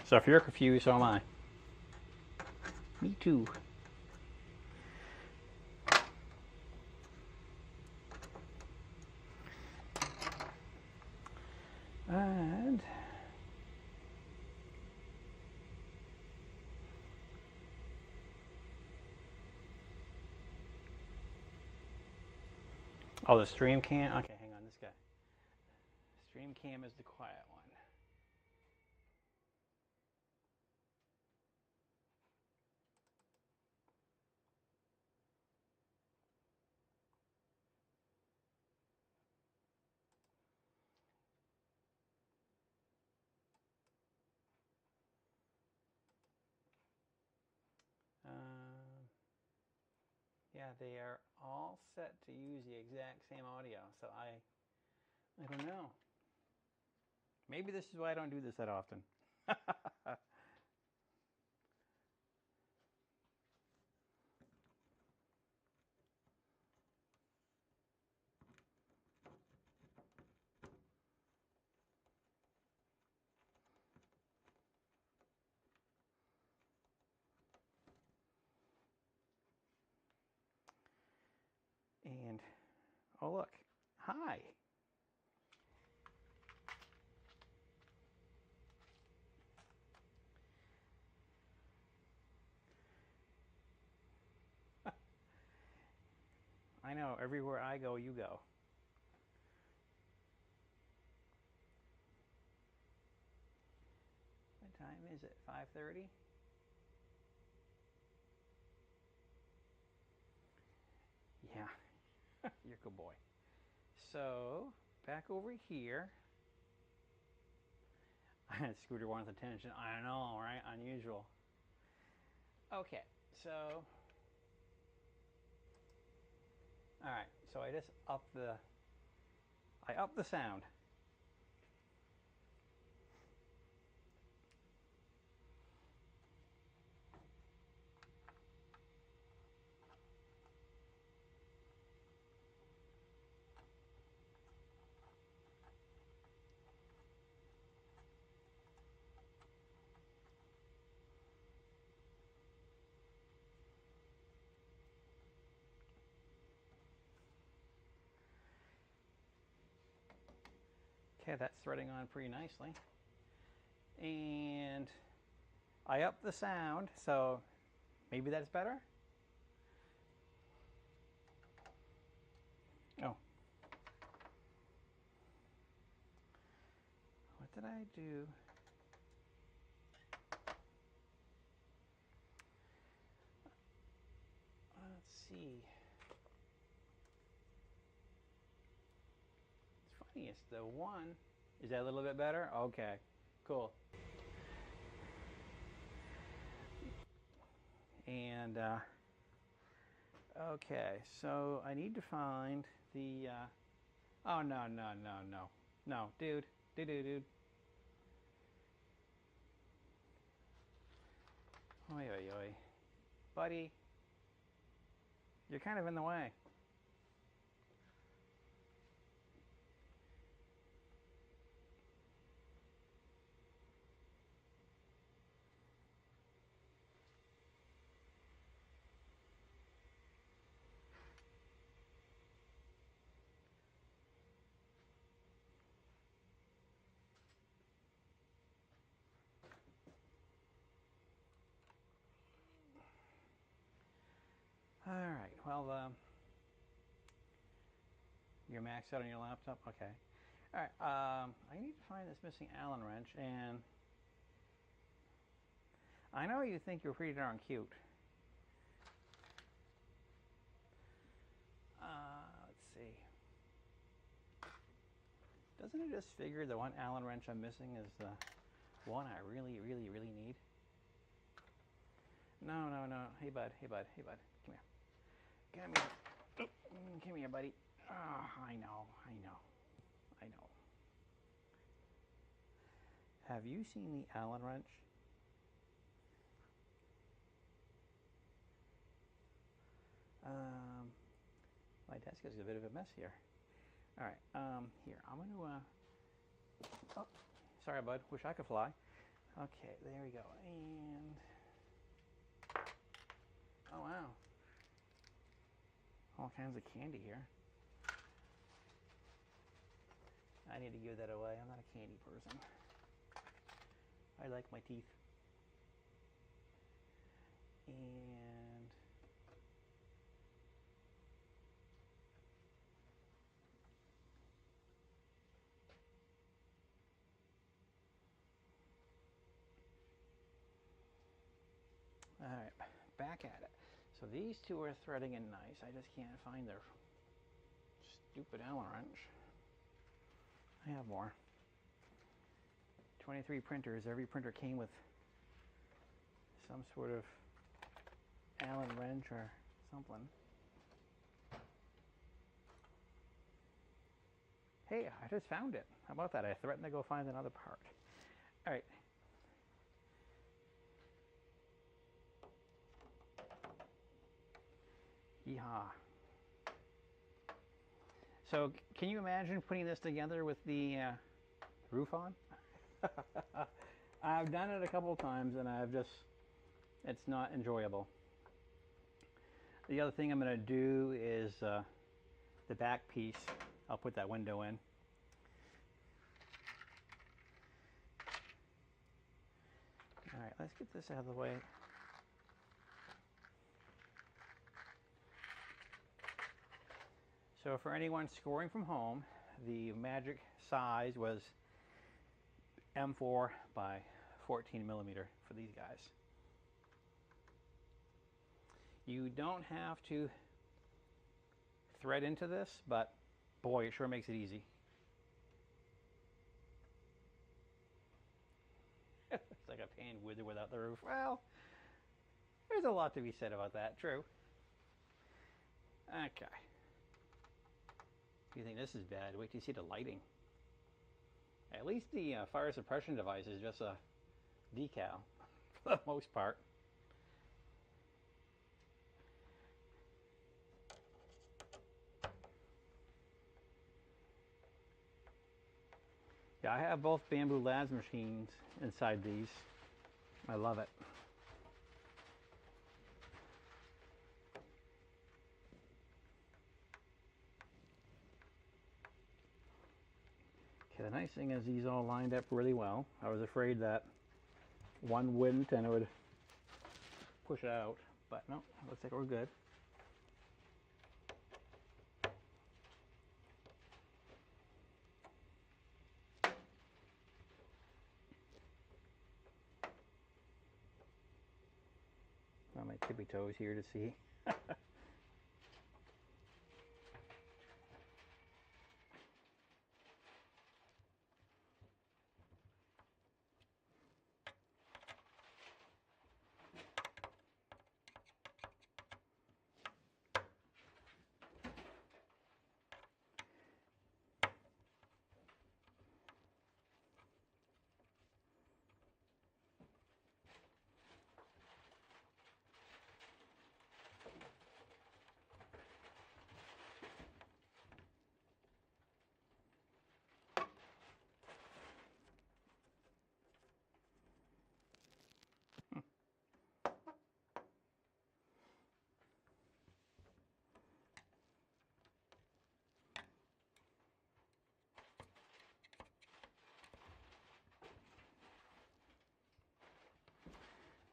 So if you're confused, so am I. Me too. And oh, the stream cam. Okay, hang on, this guy. Stream cam is the quiet one. Yeah, they are all set to use the exact same audio. So I don't know. Maybe this is why I don't do this that often. And oh look, hi. I know, everywhere I go, you go. What time is it? 5:30? Yeah, you're a good boy. So, back over here. Scooter wants attention. I know, right? Unusual. Okay, so all right. So I just upped the sound. Okay, that's threading on pretty nicely. And I upped the sound, so maybe that's better. Oh. What did I do? Let's see. It's funny, it's the one. Is that a little bit better? Okay, cool. And okay, so I need to find the oh no, dude. Oi, oi, oi. Buddy, you're kind of in the way. All right, well, you're maxed out on your laptop? Okay. All right, I need to find this missing Allen wrench, and I know you think you're pretty darn cute. Let's see. Doesn't it just figure the one Allen wrench I'm missing is the one I really, really, really need? No, no, no. Hey, bud. Hey, bud. Hey, bud. Come here. Come here. Oh, come here, buddy. Oh, I know. I know. I know. Have you seen the Allen wrench? My desk is a bit of a mess here. All right. Here, I'm going to... oh, sorry, bud. Wish I could fly. Okay, there we go. And... oh, wow. All kinds of candy here. I need to give that away. I'm not a candy person. I like my teeth. And... all right, back at it. So these two are threading in nice. I just can't find their stupid Allen wrench. I have more. 23 printers. Every printer came with some sort of Allen wrench or something. Hey, I just found it. How about that? I threatened to go find another part. All right. Yeehaw. So can you imagine putting this together with the roof on? I've done it a couple times and it's not enjoyable. The other thing I'm going to do is the back piece. I'll put that window in. All right, let's get this out of the way. So for anyone scoring from home, the magic size was M4 by 14 millimeter for these guys. You don't have to thread into this, but boy, it sure makes it easy. It's like a pan with or without the roof. Well, there's a lot to be said about that, true. Okay. If you think this is bad, wait till you see the lighting. At least the fire suppression device is just a decal for the most part. Yeah, I have both bamboo las machines inside these. I love it. Okay, the nice thing is these all lined up really well. I was afraid that one wouldn't and it would push it out, but no, looks like we're good. On my tippy toes here to see.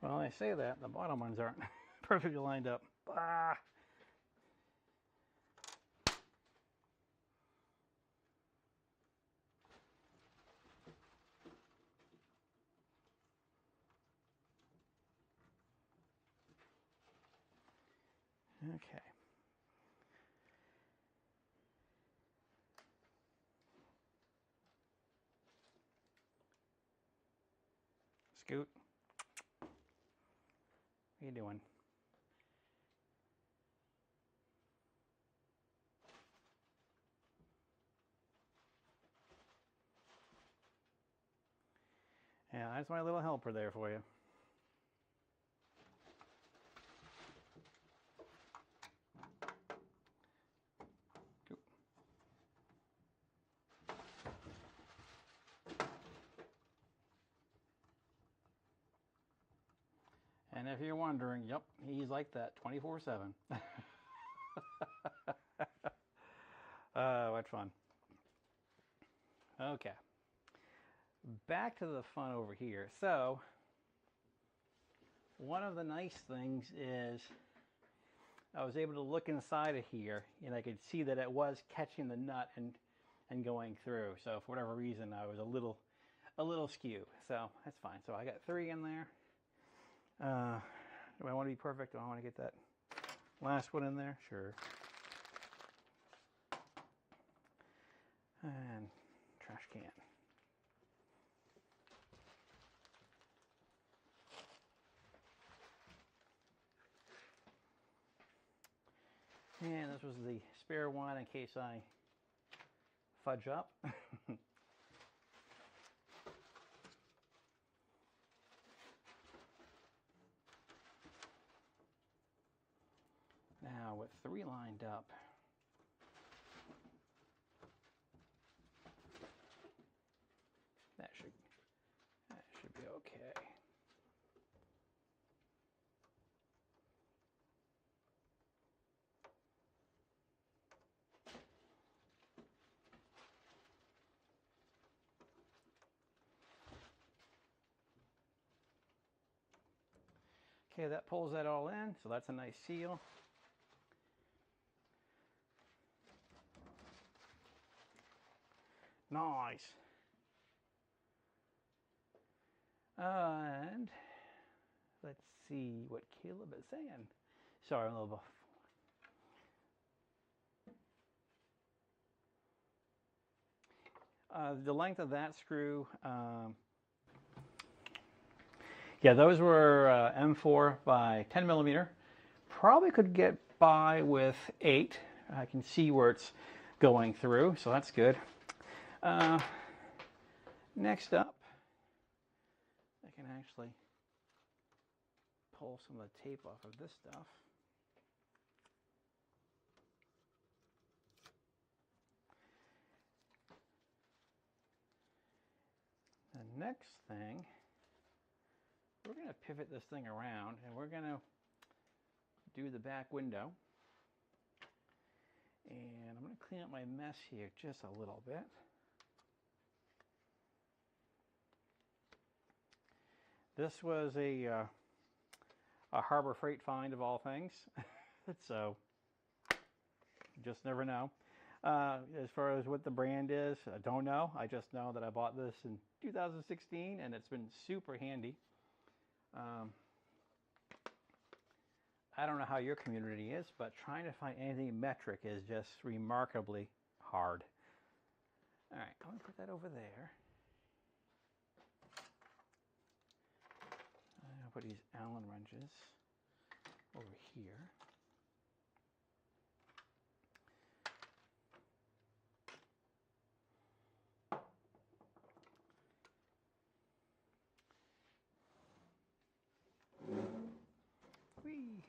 Well, I say that, the bottom ones aren't perfectly lined up. Ah, Okay. Scoot. What are you doing? Yeah, that's my little helper there for you. And if you're wondering, yep, he's like that 24/7. What fun. Okay. Back to the fun over here. So, one of the nice things is I was able to look inside of here and I could see that it was catching the nut and going through. So for whatever reason, I was a little skew. So that's fine. So I got 3 in there. Do I want to be perfect? Do I want to get that last one in there? Sure. And trash can. And this was the spare one in case I fudge up. Now with 3 lined up, that should be okay. Okay, that pulls that all in, so that's a nice seal. Nice. And let's see what Caleb is saying. Sorry, I'm a little buff. The length of that screw, yeah, those were M4 by 10 millimeter. Probably could get by with 8. I can see where it's going through, so that's good. Next up, I can actually pull some of the tape off of this stuff. The next thing, we're going to pivot this thing around and we're going to do the back window. And I'm going to clean up my mess here just a little bit. This was a Harbor Freight find of all things, so just never know. As far as what the brand is, I don't know. I just know that I bought this in 2016 and it's been super handy. I don't know how your community is, but trying to find anything metric is just remarkably hard. All right, I'm going to put that over there. I'll put these Allen wrenches over here. Whee!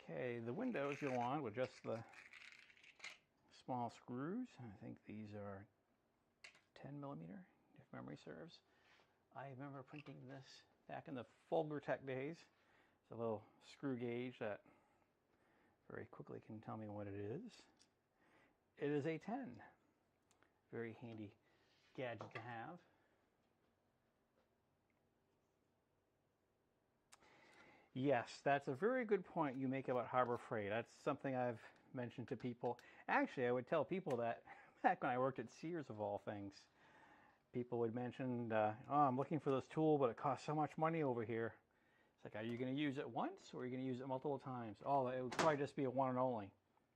Okay, the windows go on with just the small screws. I think these are 10 millimeter, if memory serves. I remember printing this back in the Utilitech days. It's a little screw gauge that very quickly can tell me what it is. It is a 10. Very handy gadget to have. Yes, that's a very good point you make about Harbor Freight. That's something I've mentioned to people. Actually, I would tell people that back when I worked at Sears, of all things, people would mention, oh, I'm looking for this tool, but it costs so much money over here. It's like, are you going to use it once or are you going to use it multiple times? Oh, it would probably just be a one and only.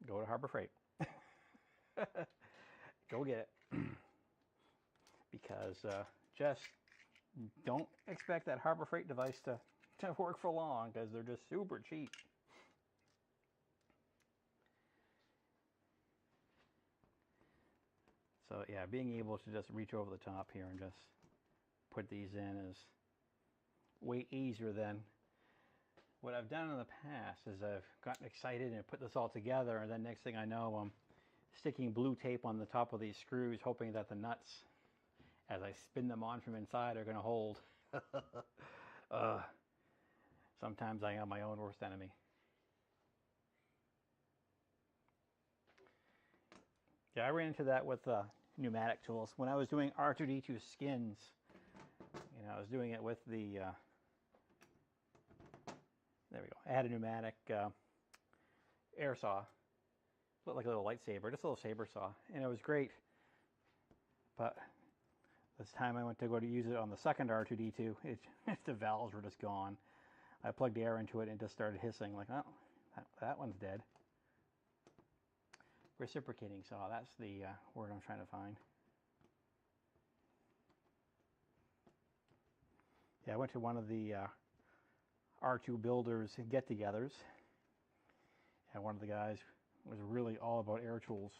Go to Harbor Freight. Go get it. Because just don't expect that Harbor Freight device to work for long, because they're just super cheap. So yeah, being able to just reach over the top here and just put these in is way easier than what I've done in the past. Is I've gotten excited and put this all together, and then next thing I know, I'm sticking blue tape on the top of these screws, hoping that the nuts, as I spin them on from inside, are going to hold. Sometimes I am my own worst enemy. Yeah, I ran into that with pneumatic tools. When I was doing R2D2 skins, you know, I was doing it with the, there we go. I had a pneumatic air saw. Looked like a little lightsaber, just a little saber saw. And it was great. But this time I went to go to use it on the second R2D2, the valves were just gone. I plugged air into it and it just started hissing, like, oh, that one's dead. Reciprocating saw, that's the word I'm trying to find. Yeah, I went to one of the R2 builders get-togethers, and one of the guys was really all about air tools.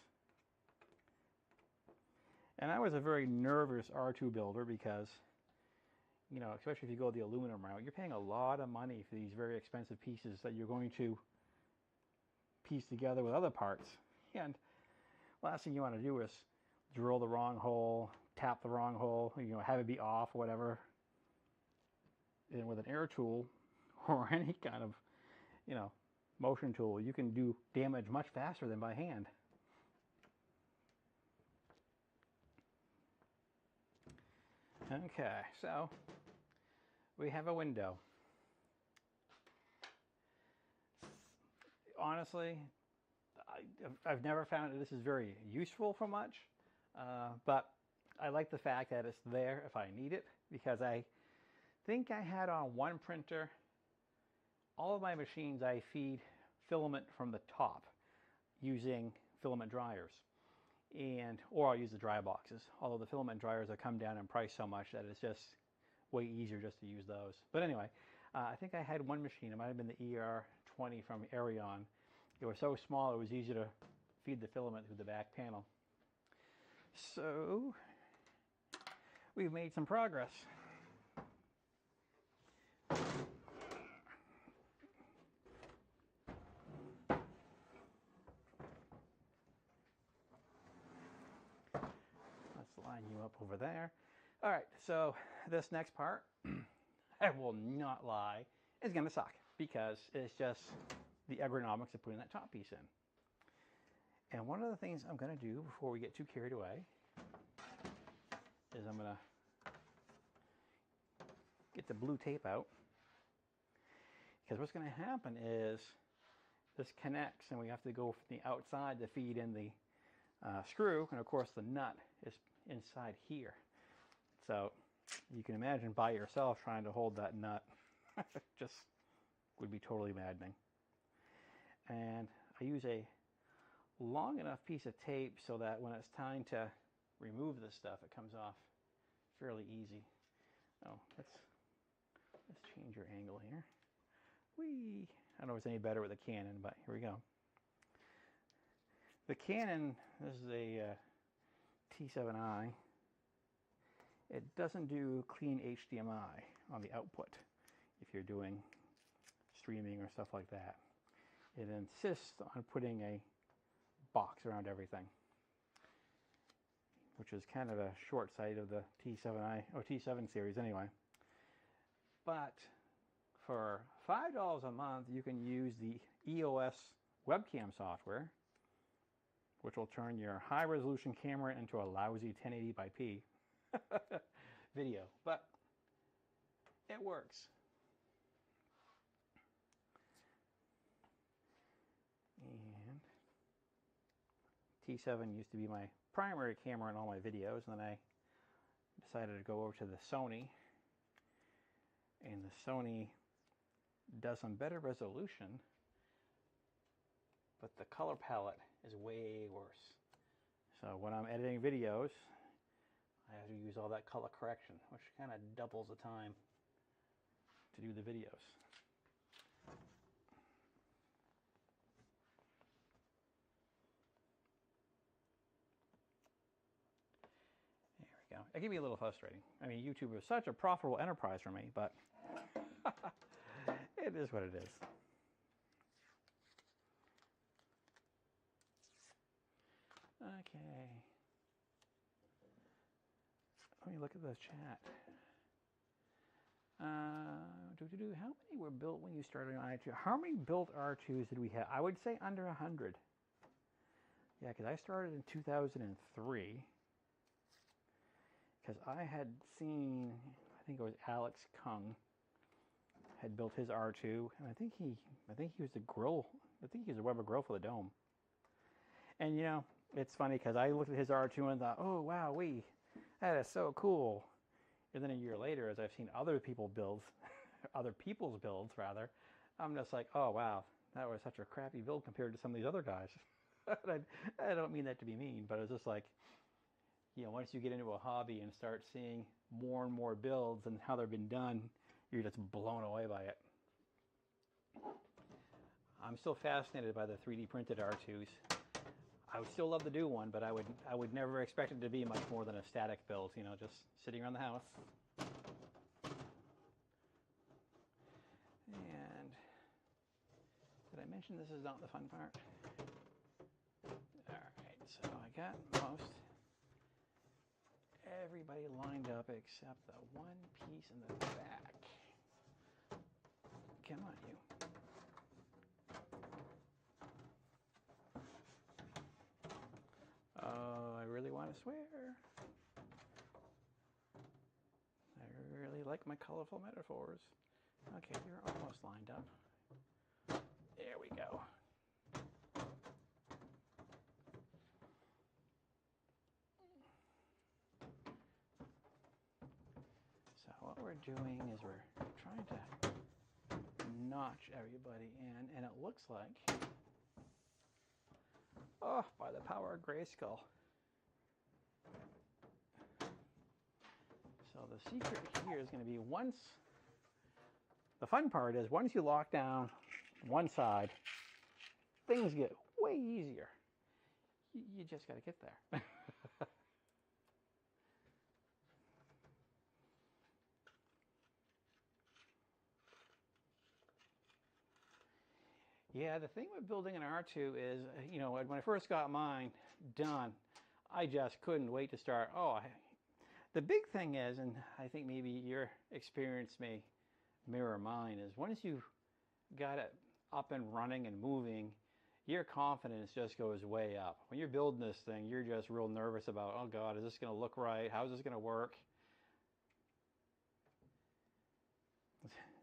And I was a very nervous R2 builder because, you know, especially if you go the aluminum route, you're paying a lot of money for these very expensive pieces that you're going to piece together with other parts. And last thing you want to do is drill the wrong hole, tap the wrong hole, you know, have it be off, whatever. And with an air tool or any kind of, you know, motion tool, you can do damage much faster than by hand. Okay, so we have a window. Honestly, I've never found that this is very useful for much, but I like the fact that it's there if I need it, because I think I had on one printer, all of my machines I feed filament from the top using filament dryers, or I'll use the dry boxes, although the filament dryers have come down in price so much that it's just way easier just to use those. But anyway, I think I had one machine, it might have been the CR-10 from Arion. It was so small it was easy to feed the filament through the back panel. So we've made some progress. Let's line you up over there. All right, so this next part, I will not lie, is going to suck because it's just the ergonomics of putting that top piece in. And one of the things I'm going to do before we get too carried away is I'm going to get the blue tape out, because what's going to happen is this connects and we have to go from the outside to feed in the screw, and of course the nut is inside here. So you can imagine by yourself trying to hold that nut just would be totally maddening. And I use a long enough piece of tape so that when it's time to remove this stuff, it comes off fairly easy. Oh, let's change your angle here. Whee! I don't know if it's any better with a Canon, but here we go. The Canon, this is a T7i. It doesn't do clean HDMI on the output if you're doing streaming or stuff like that. It insists on putting a box around everything, which is kind of a short sight of the T7i, or T7 series anyway. But for $5 a month, you can use the EOS webcam software, which will turn your high-resolution camera into a lousy 1080p video, but it works. T7 used to be my primary camera in all my videos, and then I decided to go over to the Sony, and the Sony does some better resolution, but the color palette is way worse. So when I'm editing videos, I have to use all that color correction, which kind of doubles the time to do the videos. It can be a little frustrating. I mean, YouTube is such a profitable enterprise for me, but it is what it is. Okay. Let me look at the chat. How many were built when you started on R2? How many built R2s did we have? I would say under 100. Yeah, because I started in 2003. Because I had seen, I think it was Alex Kung had built his R2, and I think he was the grill. I think he was the Weber grill for the dome. And you know, it's funny because I looked at his R2 and thought, oh wow, that is so cool. And then a year later, as I've seen other people builds, other people's builds rather, I'm just like, oh wow, that was such a crappy build compared to some of these other guys. I don't mean that to be mean, but it's just like, you know, once you get into a hobby and start seeing more and more builds and how they've been done, you're just blown away by it. I'm still fascinated by the 3D printed R2s. I would still love to do one, but I would never expect it to be much more than a static build, you know, just sitting around the house. And did I mention this is not the fun part? All right, so I got most everybody lined up except the one piece in the back. Come on, you. Oh, I really want to swear. I really like my colorful metaphors. Okay, you're almost lined up. There we go. So what we're doing is we're trying to notch everybody in, and it looks like, oh, by the power of grayscale. So the secret here is going to be the fun part is once you lock down one side, things get way easier. You just got to get there. Yeah, the thing with building an R2 is, you know, when I first got mine done, I just couldn't wait to start. The big thing is, and I think maybe your experience may mirror mine, is once you got it up and running and moving, your confidence just goes way up. When you're building this thing, you're just real nervous about, oh God, is this going to look right? How is this going to work?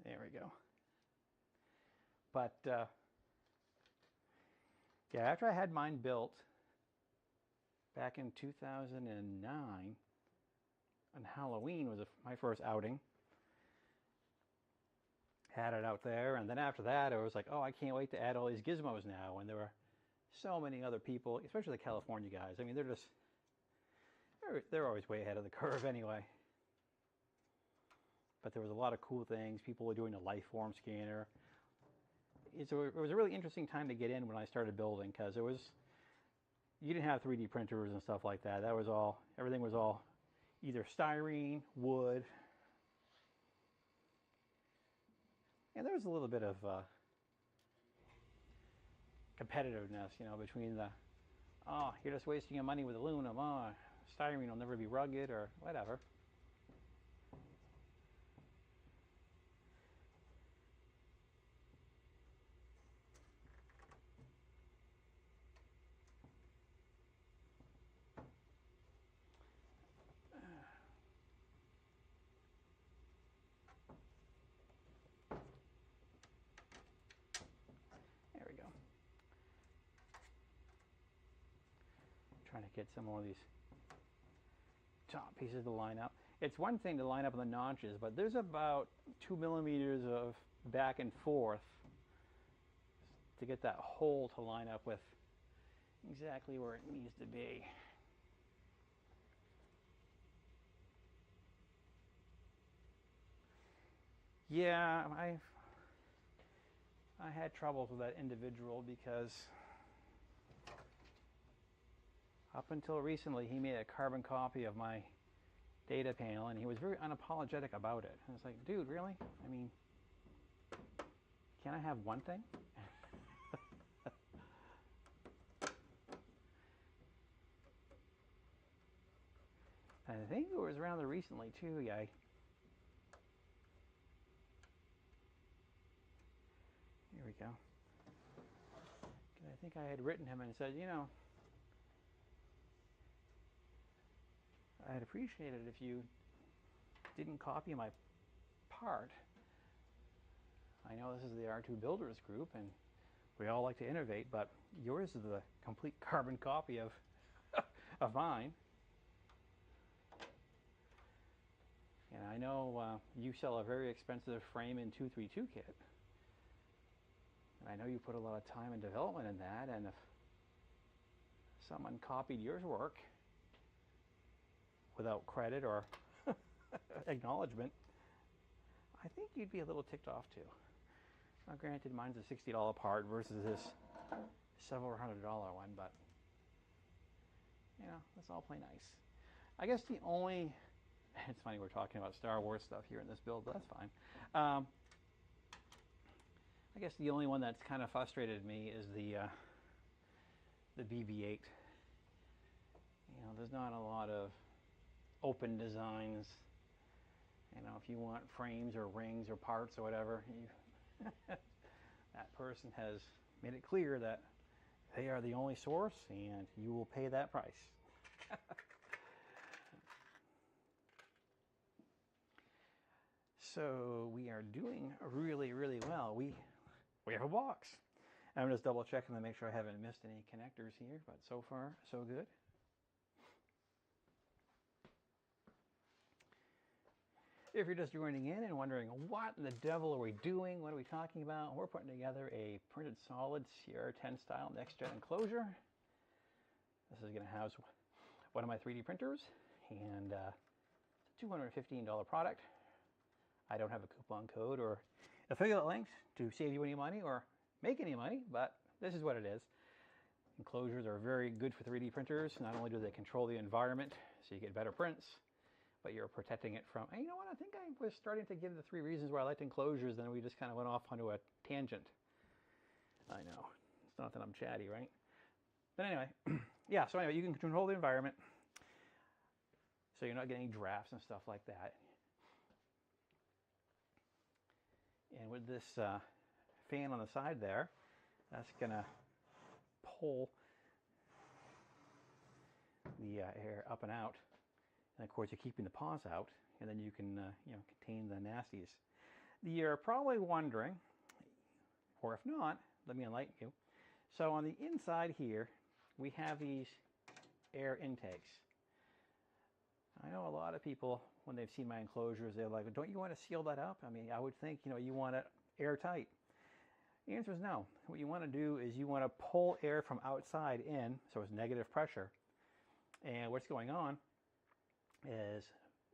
There we go. But yeah, after I had mine built back in 2009, on Halloween was my first outing. Had it out there, and then after that, I was like, oh, I can't wait to add all these gizmos now. And there were so many other people, especially the California guys. I mean, they're always way ahead of the curve anyway. But there was a lot of cool things. People were doing the Lifeform scanner. It was a really interesting time to get in when I started building, because you didn't have 3D printers and stuff like that. Everything was all either styrene, wood, and there was a little bit of competitiveness, you know, between oh, you're just wasting your money with aluminum, oh, styrene will never be rugged, or whatever. There we go. get some more of these top pieces to line up. It's one thing to line up the notches, but there's about 2 millimeters of back and forth to get that hole to line up with exactly where it needs to be. Yeah, I had troubles with that individual because up until recently he made a carbon copy of my data panel and he was very unapologetic about it. And it's like, dude, really? I mean, can I have one thing? I think it was rather recently too, yeah. Here we go. I think I had written him and said, you know, I'd appreciate it if you didn't copy my part. I know this is the R2 Builders group and we all like to innovate, but yours is the complete carbon copy of, of mine. And I know you sell a very expensive frame in 232 kit. And I know you put a lot of time and development in that, and if someone copied your work without credit or acknowledgement, I think you'd be a little ticked off too. Now granted, mine's a $60 part versus this several $100 one, but you know, let's all play nice. I guess the only, it's funny we're talking about Star Wars stuff here in this build, but that's fine. I guess the only one that's kind of frustrated me is the BB-8. You know, there's not a lot of open designs. You know, if you want frames or rings or parts or whatever, that person has made it clear that they are the only source and you will pay that price. So we are doing really, really well. We have a box. I'm just double checking to make sure I haven't missed any connectors here, but so far, so good. If you're just joining in and wondering what in the devil are we doing, what are we talking about, we're putting together a printed solid CR-10 style next gen enclosure. This is going to house one of my 3D printers, and it's a $215 product. I don't have a coupon code or affiliate links to save you any money or make any money, but this is what it is. Enclosures are very good for 3D printers. Not only do they control the environment so you get better prints, but you're protecting it from, and you know what, I think I was starting to give the 3 reasons why I liked enclosures, then we just kind of went off onto a tangent. I know, it's not that I'm chatty, right? But anyway, yeah, so anyway, you can control the environment so you're not getting drafts and stuff like that. And with this fan on the side there, that's going to pull the air up and out. And of course, you're keeping the paws out, and then you can you know, contain the nasties. You're probably wondering, or if not, let me enlighten you. So on the inside here, we have these air intakes. I know a lot of people, when they've seen my enclosures, they're like, don't you want to seal that up? I mean, I would think, you know, you want it airtight. The answer is no. What you want to do is you want to pull air from outside in, so it's negative pressure. And what's going on is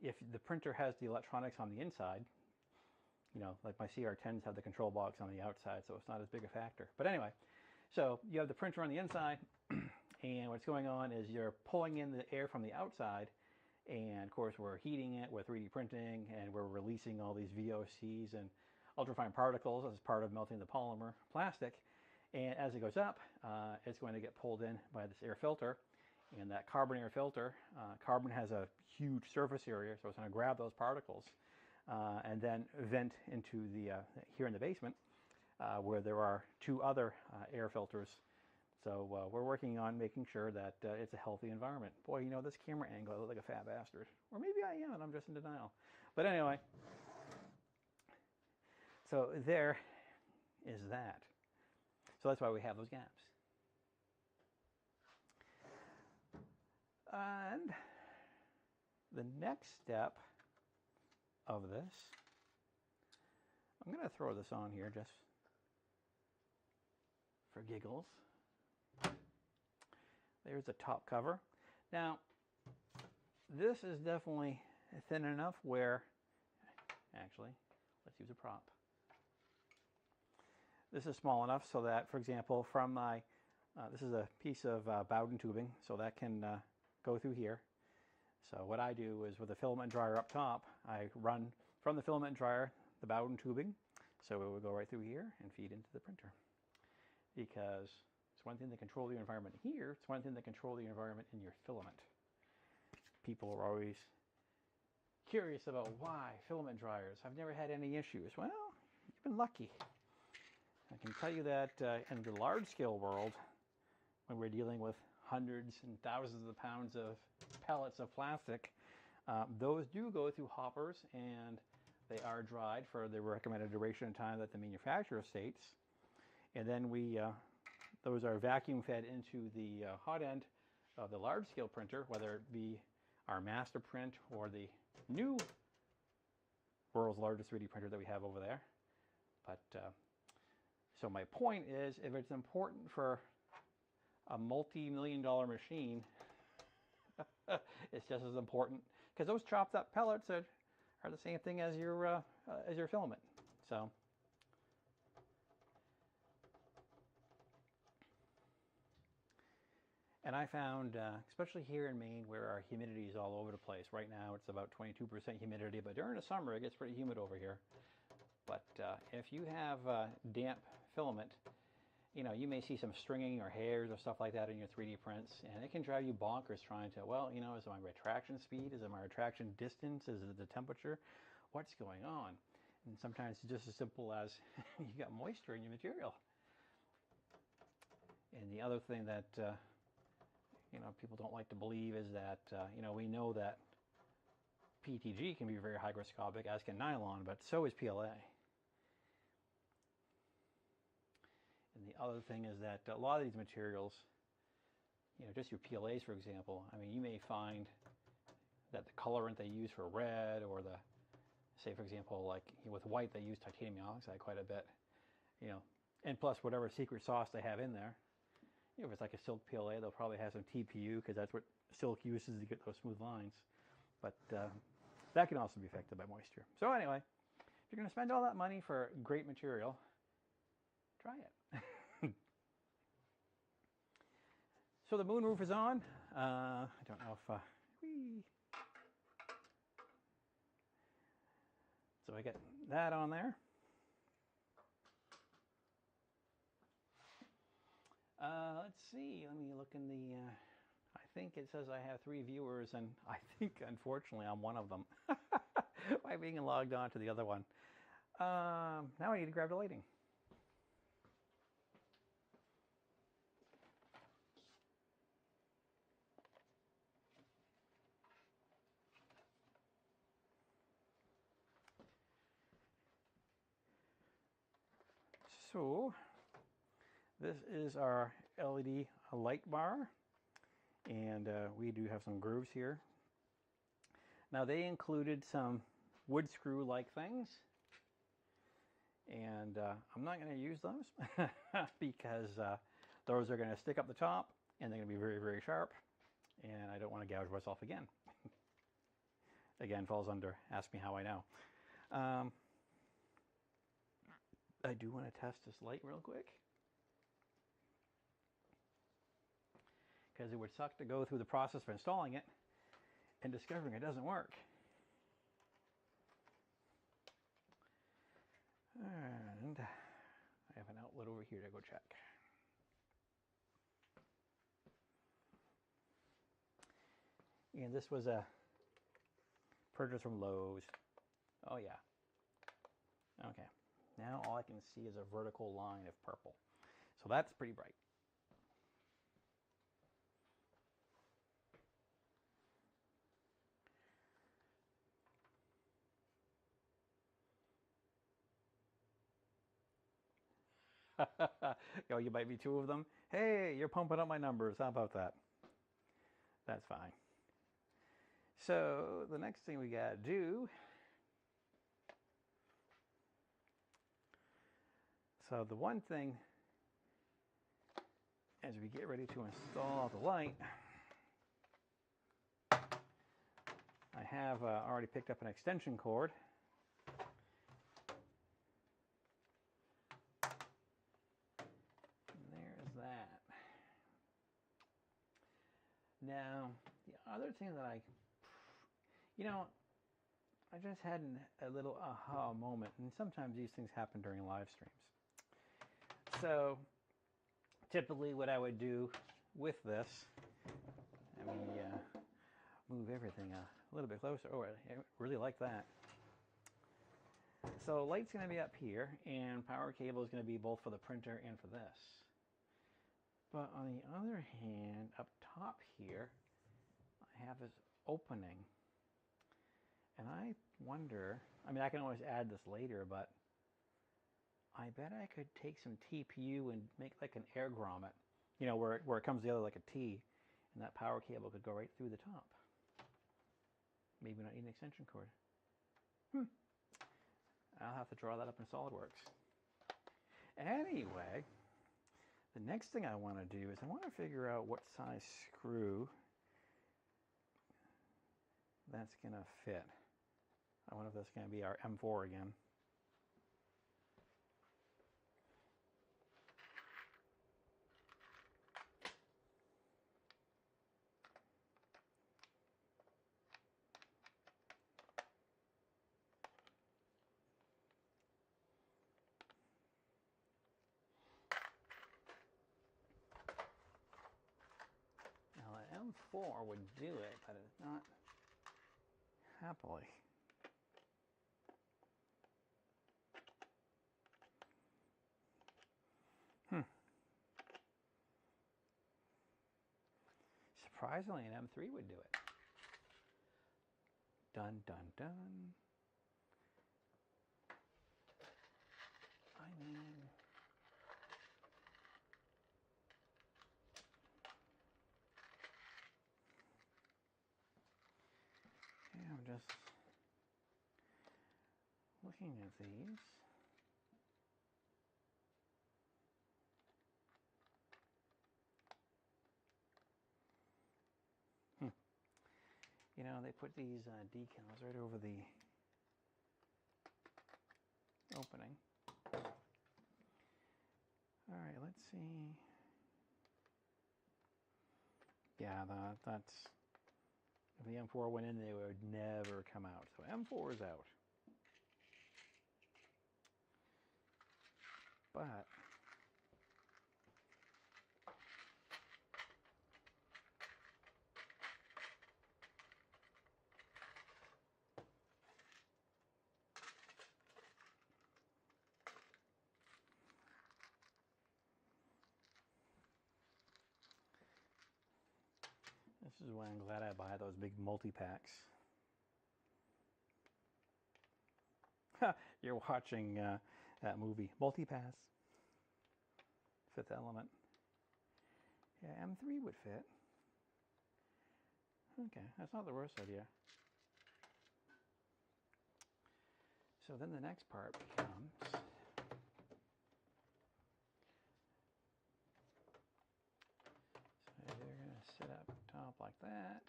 if the printer has the electronics on the inside, you know, like my CR-10s have the control box on the outside, so it's not as big a factor. But anyway, so you have the printer on the inside, and what's going on is you're pulling in the air from the outside, and of course we're heating it with 3D printing, and we're releasing all these VOCs and ultrafine particles as part of melting the polymer plastic. And as it goes up, it's going to get pulled in by this air filter. And that carbon air filter, carbon has a huge surface area, so it's going to grab those particles and then vent into the, here in the basement, where there are 2 other air filters. So we're working on making sure that it's a healthy environment. Boy, you know, this camera angle, I look like a fat bastard. Or maybe I am, and I'm just in denial. But anyway, so there is that. So that's why we have those gaps. And the next step of this, I'm going to throw this on here just for giggles. There's the top cover. Now, this is definitely thin enough where, actually, let's use a prop. This is small enough so that, for example, from my, this is a piece of Bowden tubing, so that can go through here. So what I do is with the filament dryer up top, I run from the filament dryer the Bowden tubing, so it will go right through here and feed into the printer. Because it's one thing to control the environment here, it's one thing to control the environment in your filament. People are always curious about why filament dryers. I've never had any issues. Well, you've been lucky. I can tell you that in the large scale world, when we're dealing with hundreds and thousands of pounds of pellets of plastic, those do go through hoppers and they are dried for the recommended duration of time that the manufacturer states. And then those are vacuum fed into the hot end of the large scale printer, whether it be our master print or the new world's largest 3D printer that we have over there. But so my point is, if it's important for a multi-million-dollar machine, it's just as important, because those chopped up pellets are the same thing as your filament. So. And I found, especially here in Maine, where our humidity is all over the place. Right now it's about 22% humidity, but during the summer it gets pretty humid over here. But if you have damp filament, you know, you may see some stringing or hairs or stuff like that in your 3D prints, and it can drive you bonkers trying to, well, you know, is it my retraction speed? Is it my retraction distance? Is it the temperature? What's going on? And sometimes it's just as simple as you got moisture in your material. And the other thing that you know, people don't like to believe is that, you know, we know that PETG can be very hygroscopic, as can nylon, but so is PLA. And the other thing is that a lot of these materials, you know, just your PLAs, for example, I mean, you may find that the colorant they use for red, or the, say, for example, like with white, they use titanium oxide quite a bit, you know, and plus whatever secret sauce they have in there. You know, if it's like a silk PLA, they'll probably have some TPU, because that's what silk uses to get those smooth lines. But that can also be affected by moisture. So anyway, if you're going to spend all that money for great material, try it. So the moonroof is on. I don't know if... So I get that on there. Let's see, let me look in the, I think it says I have 3 viewers, and I think, unfortunately, I'm one of them by being logged on to the other one. Now I need to grab the lighting. So, this is our LED light bar, and we do have some grooves here. Now they included some wood screw-like things, and I'm not going to use those because those are going to stick up the top, and they're going to be very, very sharp, and I don't want to gouge myself again. Again, falls under ask me how I know. I do want to test this light real quick, because it would suck to go through the process of installing it and discovering it doesn't work. And I have an outlet over here to go check. And this was a purchase from Lowe's. Oh yeah. Okay. Now all I can see is a vertical line of purple. So that's pretty bright. You might be 2 of them. Hey, you're pumping up my numbers. How about that? That's fine. So the next thing we gotta do, so the one thing as we get ready to install the light, I have already picked up an extension cord. And there's that. Now, the other thing that I just had a little aha moment, and sometimes these things happen during live streams. So, typically what I would do with this, let me move everything a little bit closer. Oh, I really like that. So, light's going to be up here, and power cable is going to be both for the printer and for this. But on the other hand, up top here, I have this opening. And I wonder, I mean, I can always add this later, but I bet I could take some TPU and make like an air grommet, you know, where it comes together like a T, and that power cable could go right through the top. Maybe not need an extension cord. I'll have to draw that up in SolidWorks. Anyway, the next thing I want to do is I want to figure out what size screw that's going to fit. I wonder if that's going to be our M4 again. Now an M4 would do it, but it's not happily. Surprisingly, an M3 would do it. Dun, dun, dun. I mean, yeah, I'm just looking at these. You know, they put these decals right over the opening. All right, let's see. Yeah, that's, if the M4 went in, they would never come out. So M4 is out. But this is why I'm glad I buy those big multi-packs. You're watching that movie, Multipass. Fifth Element. Yeah, M3 would fit. Okay, that's not the worst idea. So then the next part becomes, so they're going to sit up top like that.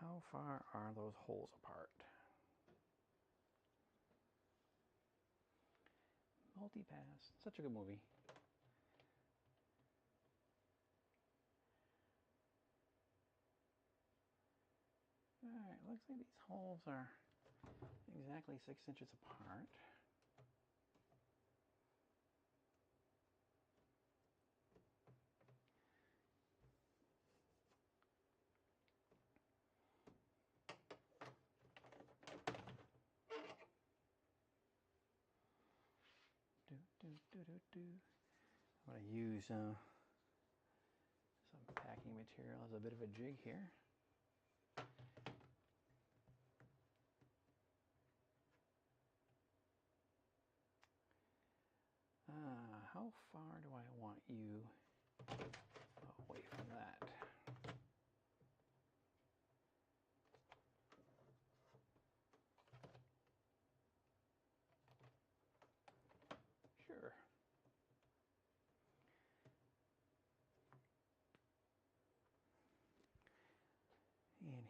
How far are those holes apart? Multipass, such a good movie. Alright, looks like these holes are exactly 6 inches apart. I'm going to use some packing material as a bit of a jig here. How far do I want you away from that?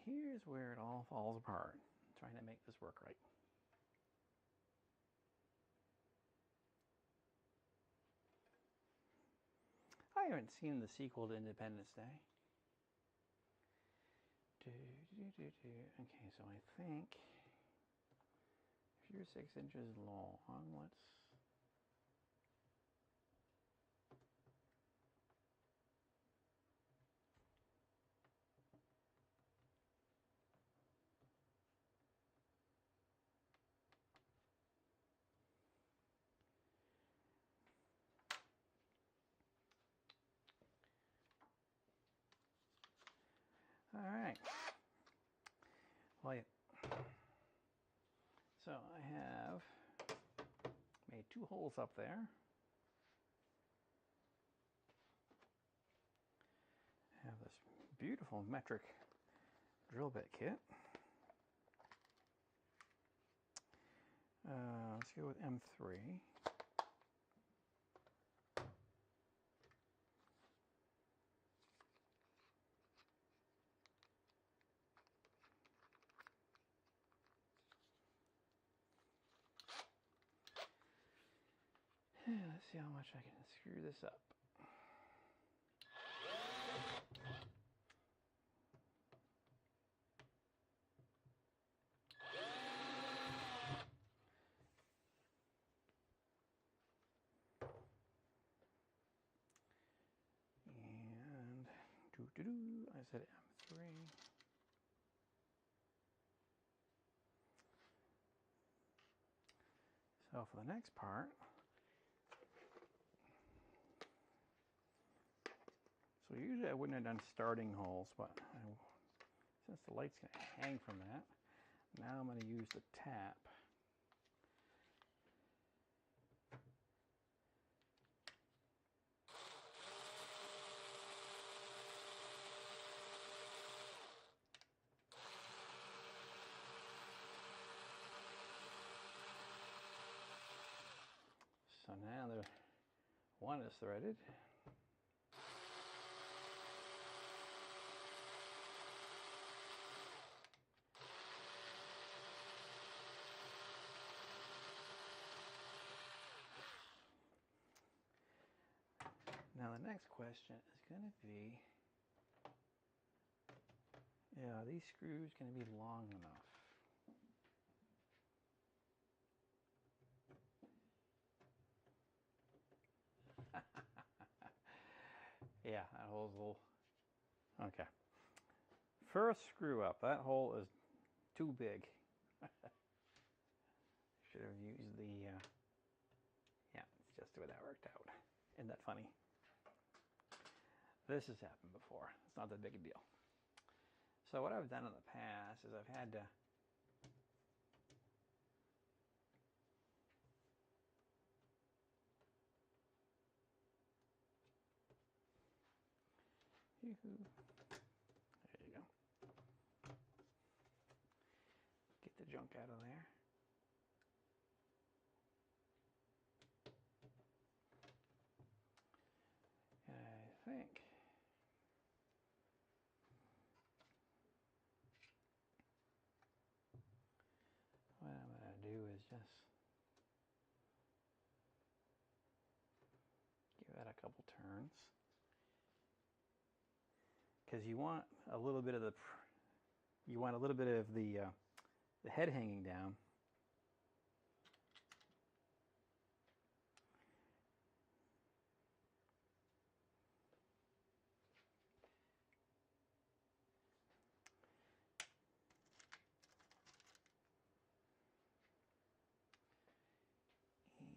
here's where it all falls apart. I'm trying to make this work right. I haven't seen the sequel to Independence Day. Okay, so I think if you're 6 inches long, let's... All right. Well, so I have made 2 holes up there. I have this beautiful metric drill bit kit. Let's go with M3. Let's see how much I can screw this up. And I said M3. So for the next part, so usually I wouldn't have done starting holes, but since the light's going to hang from that, now I'm going to use the tap. So now the one is threaded. Now the next question is going to be, are these screws going to be long enough? Yeah, that hole's a little... Okay. First screw up. That hole is too big. Should have used the... Yeah, it's just the way that worked out. Isn't that funny? This has happened before. It's not that big a deal. So what I've done in the past is I've had to... There you go. Get the junk out of there. And I think what I'm going to do is just give that a couple turns. Because you want a little bit of the head hanging down.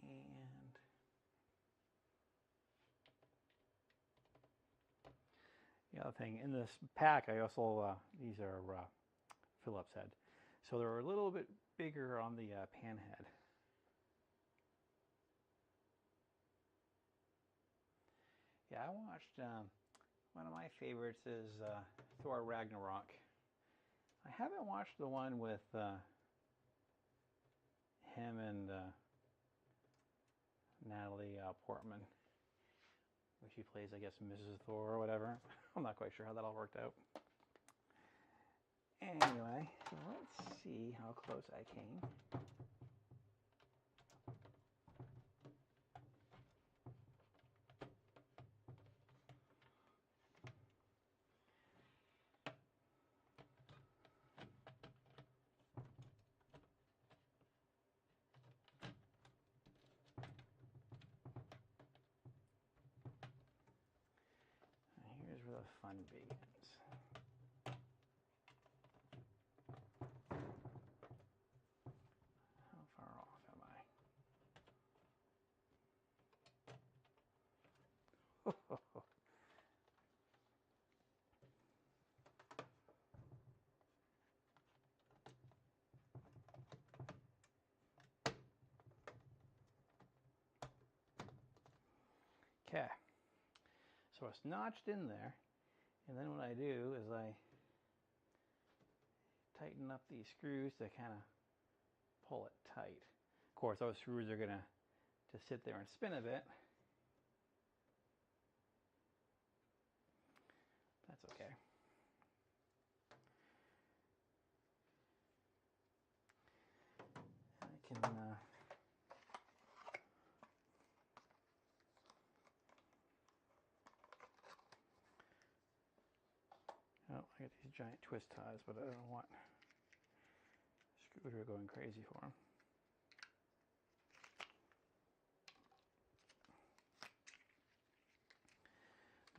And the other thing, in this pack, I also, these are Phillips head. So they're a little bit bigger on the pan head. Yeah, I watched, one of my favorites is Thor Ragnarok. I haven't watched the one with him and Natalie Portman, where she plays, I guess, Mrs. Thor or whatever. I'm not quite sure how that all worked out. Anyway, so let's see how close I came. Here's where the fun begins. How far off am I? Okay, so it's notched in there, and then what I do is I tighten up these screws to kind of pull it tight. Of course, those screws are going to just sit there and spin a bit. That's okay. I can oh, I got these giant twist ties, but I don't want a screwdriver going crazy for them.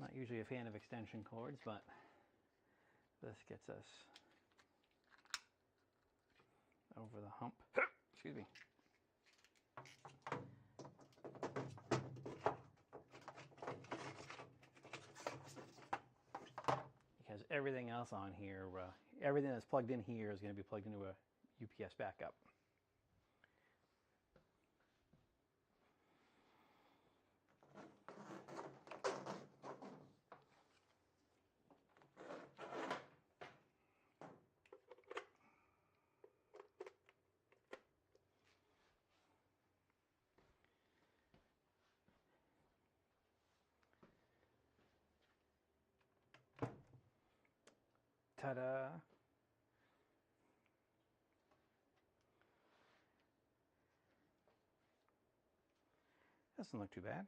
I'm not usually a fan of extension cords, but this gets us over the hump. Excuse me. Because everything else on here, everything that's plugged in here is going to be plugged into a UPS backup. Ta-da! Doesn't look too bad.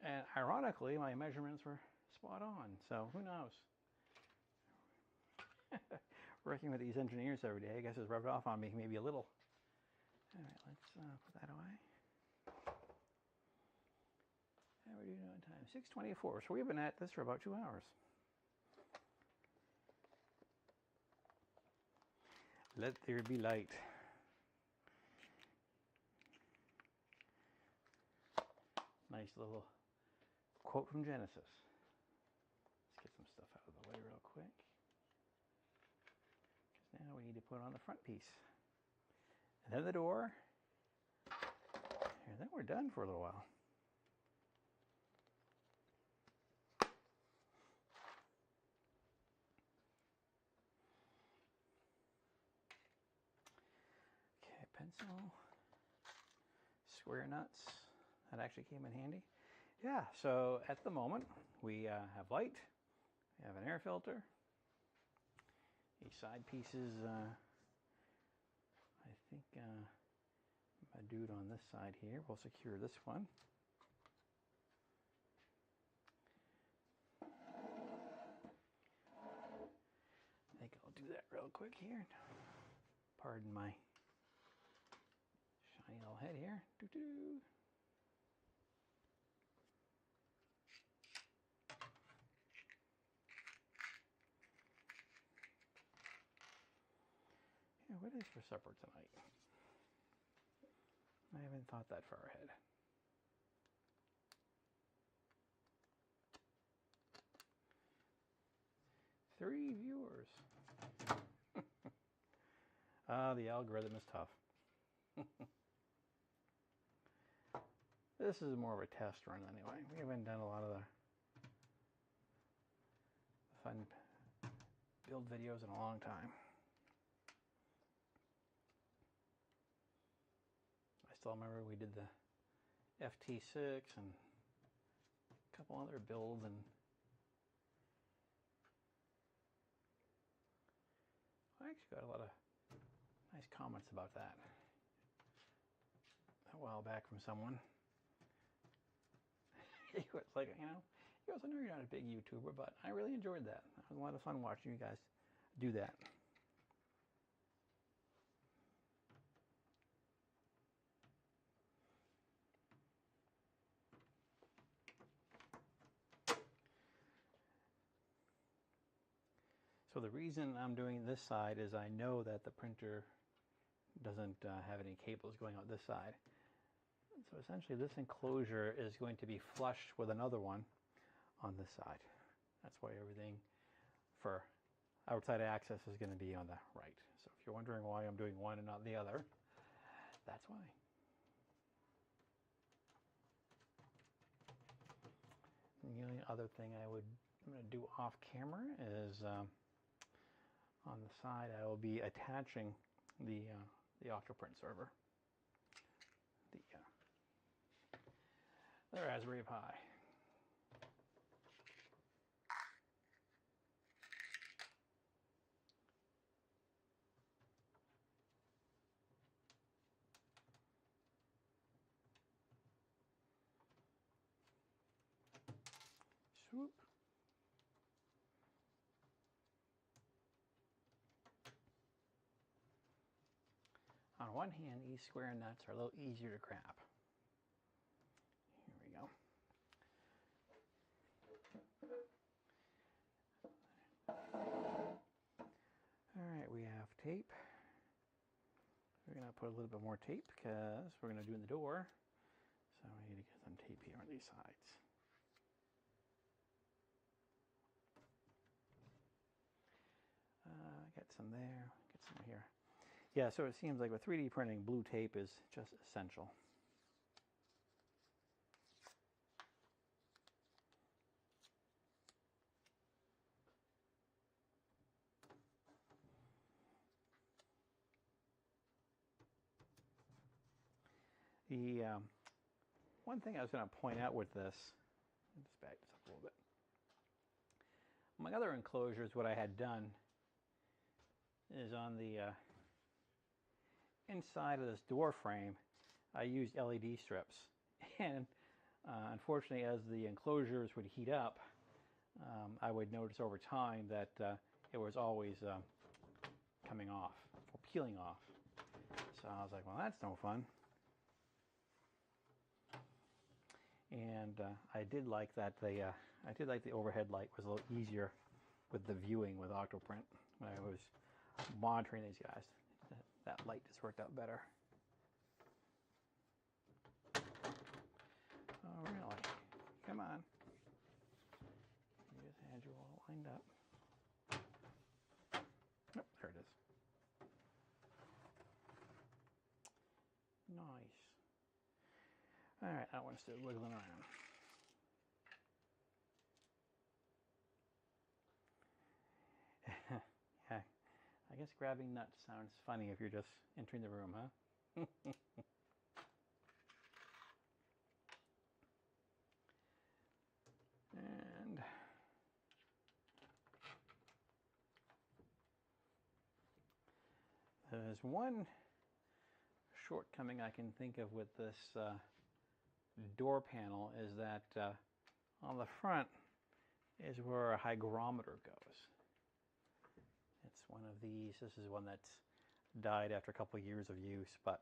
And ironically, my measurements were spot on, so who knows? Working with these engineers every day, I guess, has rubbed off on me maybe a little. All right, let's put that away. How are we doing on time? 6:24. So we've been at this for about 2 hours. Let there be light. Nice little quote from Genesis. Let's get some stuff out of the way real quick. Because now we need to put on the front piece. And then the door. And then we're done for a little while. Okay, pencil. Square nuts. That actually came in handy. Yeah, so at the moment we have light, we have an air filter. These side pieces, I think my dude on this side here will secure this one. I think I'll do that real quick here. Pardon my shiny little head here. Doo-doo. Yeah, what is for supper tonight? I haven't thought that far ahead. Three viewers. The algorithm is tough. This is more of a test run anyway. We haven't done a lot of the fun build videos in a long time. I still remember we did the FT6 and a couple other builds, and actually got a lot of nice comments about that a while back from someone. He was like, you know, he goes, I know you're not a big YouTuber, but I really enjoyed that. It was a lot of fun watching you guys do that. So the reason I'm doing this side is I know that the printer doesn't have any cables going out this side. So essentially this enclosure is going to be flush with another one on this side. That's why everything for outside access is going to be on the right. So if you're wondering why I'm doing one and not the other, that's why. And the only other thing I'm going to do off camera is on the side I will be attaching the Octoprint server, the Raspberry Pi. Swoop. On one hand, these square nuts are a little easier to grab. Here we go. All right, we have tape. We're going to put a little bit more tape because we're going to do in the door. So we need to get some tape here on these sides. Get some there, get some here. Yeah, so it seems like with 3D printing, blue tape is just essential. The one thing I was going to point out with this, let me just back this up a little bit. My other enclosures, what I had done is on the inside of this door frame, I used LED strips. And unfortunately, as the enclosures would heat up, I would notice over time that it was always coming off or peeling off. So I was like, well, that's no fun. And I did like that the overhead light was a little easier with the viewing with Octoprint when I was monitoring these guys. That light just worked out better. Oh, really? Come on. You just had you all lined up. Oh, there it is. Nice. All right, that one's still wiggling around. Yeah, I guess grabbing nuts sounds funny if you're just entering the room, huh? And there's one shortcoming I can think of with this door panel is that on the front is where a hygrometer goes. It's one of these. This is one that's died after a couple of years of use, but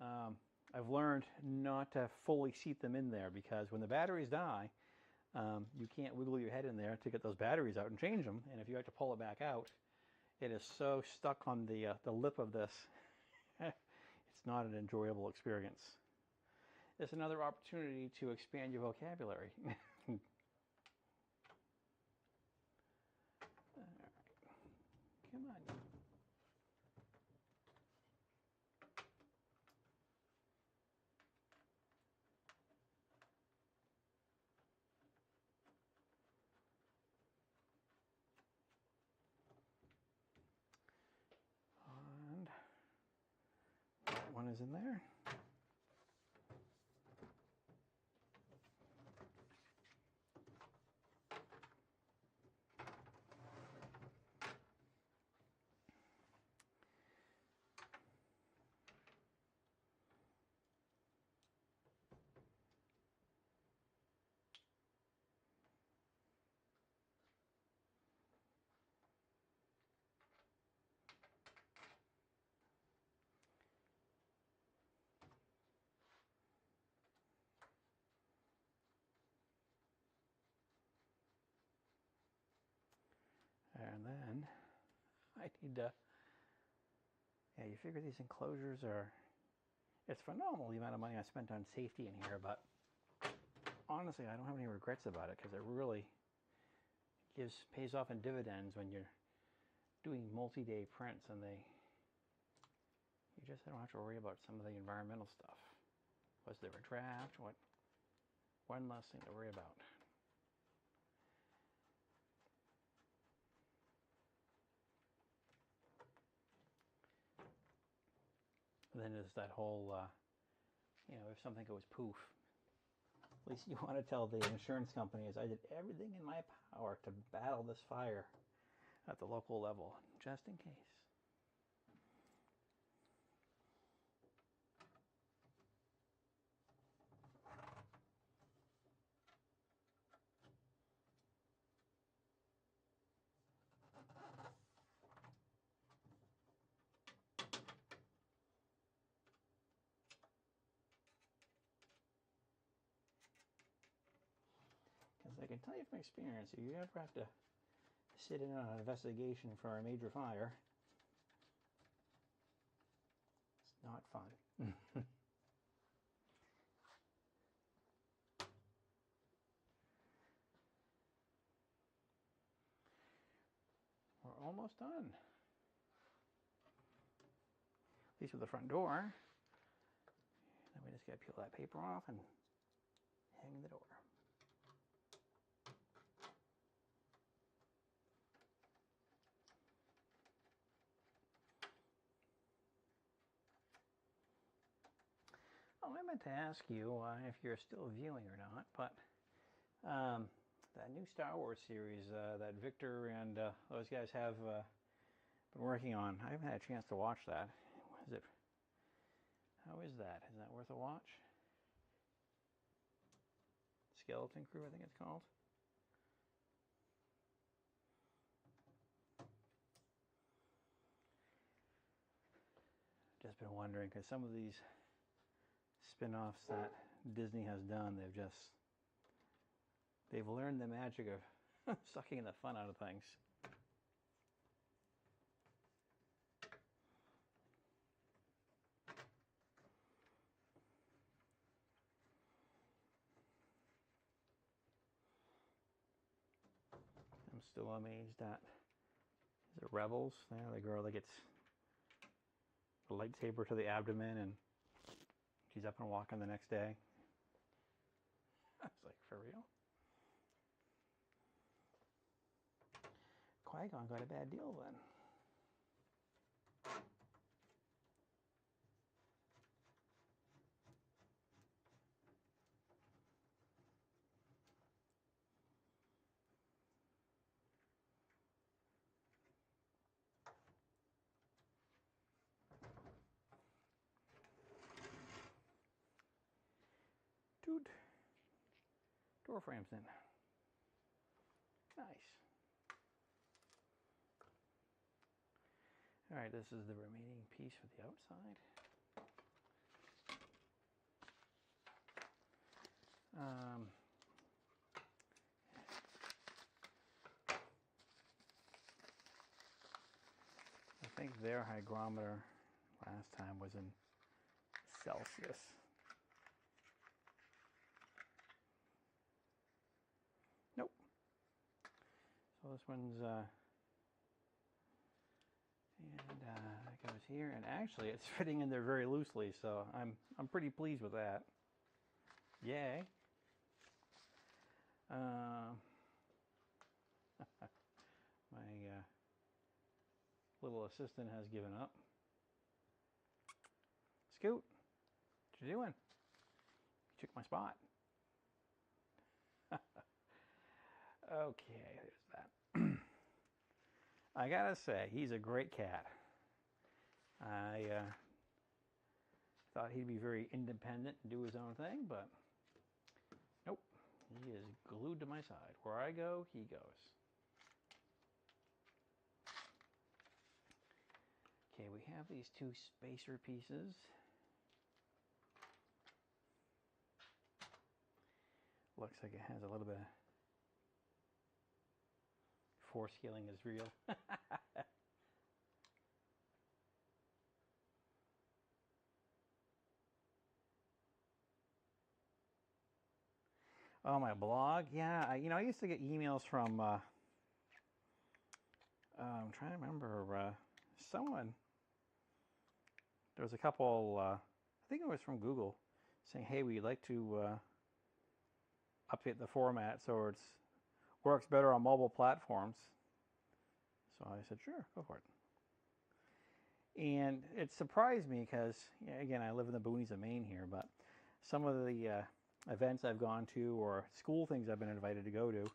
I've learned not to fully seat them in there because when the batteries die, you can't wiggle your head in there to get those batteries out and change them. And if you have to pull it back out, it is so stuck on the lip of this. It's not an enjoyable experience. It's another opportunity to expand your vocabulary. All right. Come on. And that one is in there. I need to. Yeah, you figure these enclosures are. It's phenomenal the amount of money I spent on safety in here, but honestly, I don't have any regrets about it because it really pays off in dividends when you're doing multi-day prints and you just don't have to worry about some of the environmental stuff. Was there a draft? What? One less thing to worry about. And then there's that whole, if something goes poof, at least you want to tell the insurance companies, I did everything in my power to battle this fire at the local level, just in case. Because I can tell you from experience, if you ever have to sit in on an investigation for a major fire, it's not fun. We're almost done. At least with the front door. Then we just gotta peel that paper off and hang the door. Oh, I meant to ask you if you're still viewing or not, but that new Star Wars series that Victor and those guys have been working on, I haven't had a chance to watch that. How is that? Is that worth a watch? Skeleton Crew, I think it's called. Just been wondering, because some of these spin-offs that Disney has done, they've learned the magic of sucking the fun out of things. I'm still amazed at, is it Rebels? Yeah, the girl that gets the lightsaber to the abdomen and she's up and walking the next day. I was like, for real? Qui-Gon got a bad deal then. Dude, door frames in. Nice. All right, this is the remaining piece for the outside. I think their hygrometer last time was in Celsius. Nope. So this one's that goes here, and actually it's fitting in there very loosely, so I'm pretty pleased with that. Yay. My little assistant has given up. Scoot, what you doing? You took my spot. Okay, there's that. I gotta say, he's a great cat. I thought he'd be very independent and do his own thing, but nope. He is glued to my side. Where I go, he goes. Okay, we have these two spacer pieces. Looks like it has a little bit of force scaling is real. Oh, my blog? Yeah, I used to get emails from, I'm trying to remember, someone. There was a couple, I think it was from Google, saying, hey, we'd like to update the format so it works better on mobile platforms. So I said, sure, go for it. And it surprised me because, again, I live in the boonies of Maine here, but some of the events I've gone to or school things I've been invited to go to,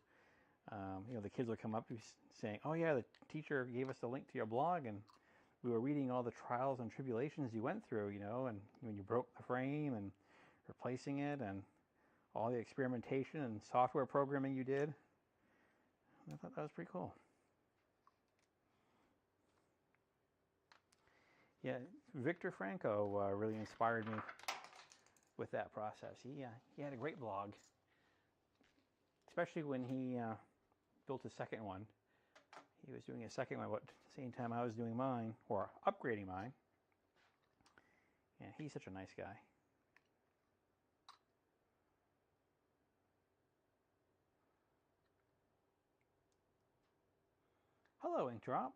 the kids will come up to me saying, oh yeah, the teacher gave us the link to your blog and we were reading all the trials and tribulations you went through, and when you broke the frame and replacing it and all the experimentation and software programming you did. I thought that was pretty cool. Yeah, Victor Franco really inspired me with that process. He had a great blog, especially when he built a second one. He was doing a second one at the same time I was doing mine, or upgrading mine. And he's such a nice guy. Hello, Inkdrop.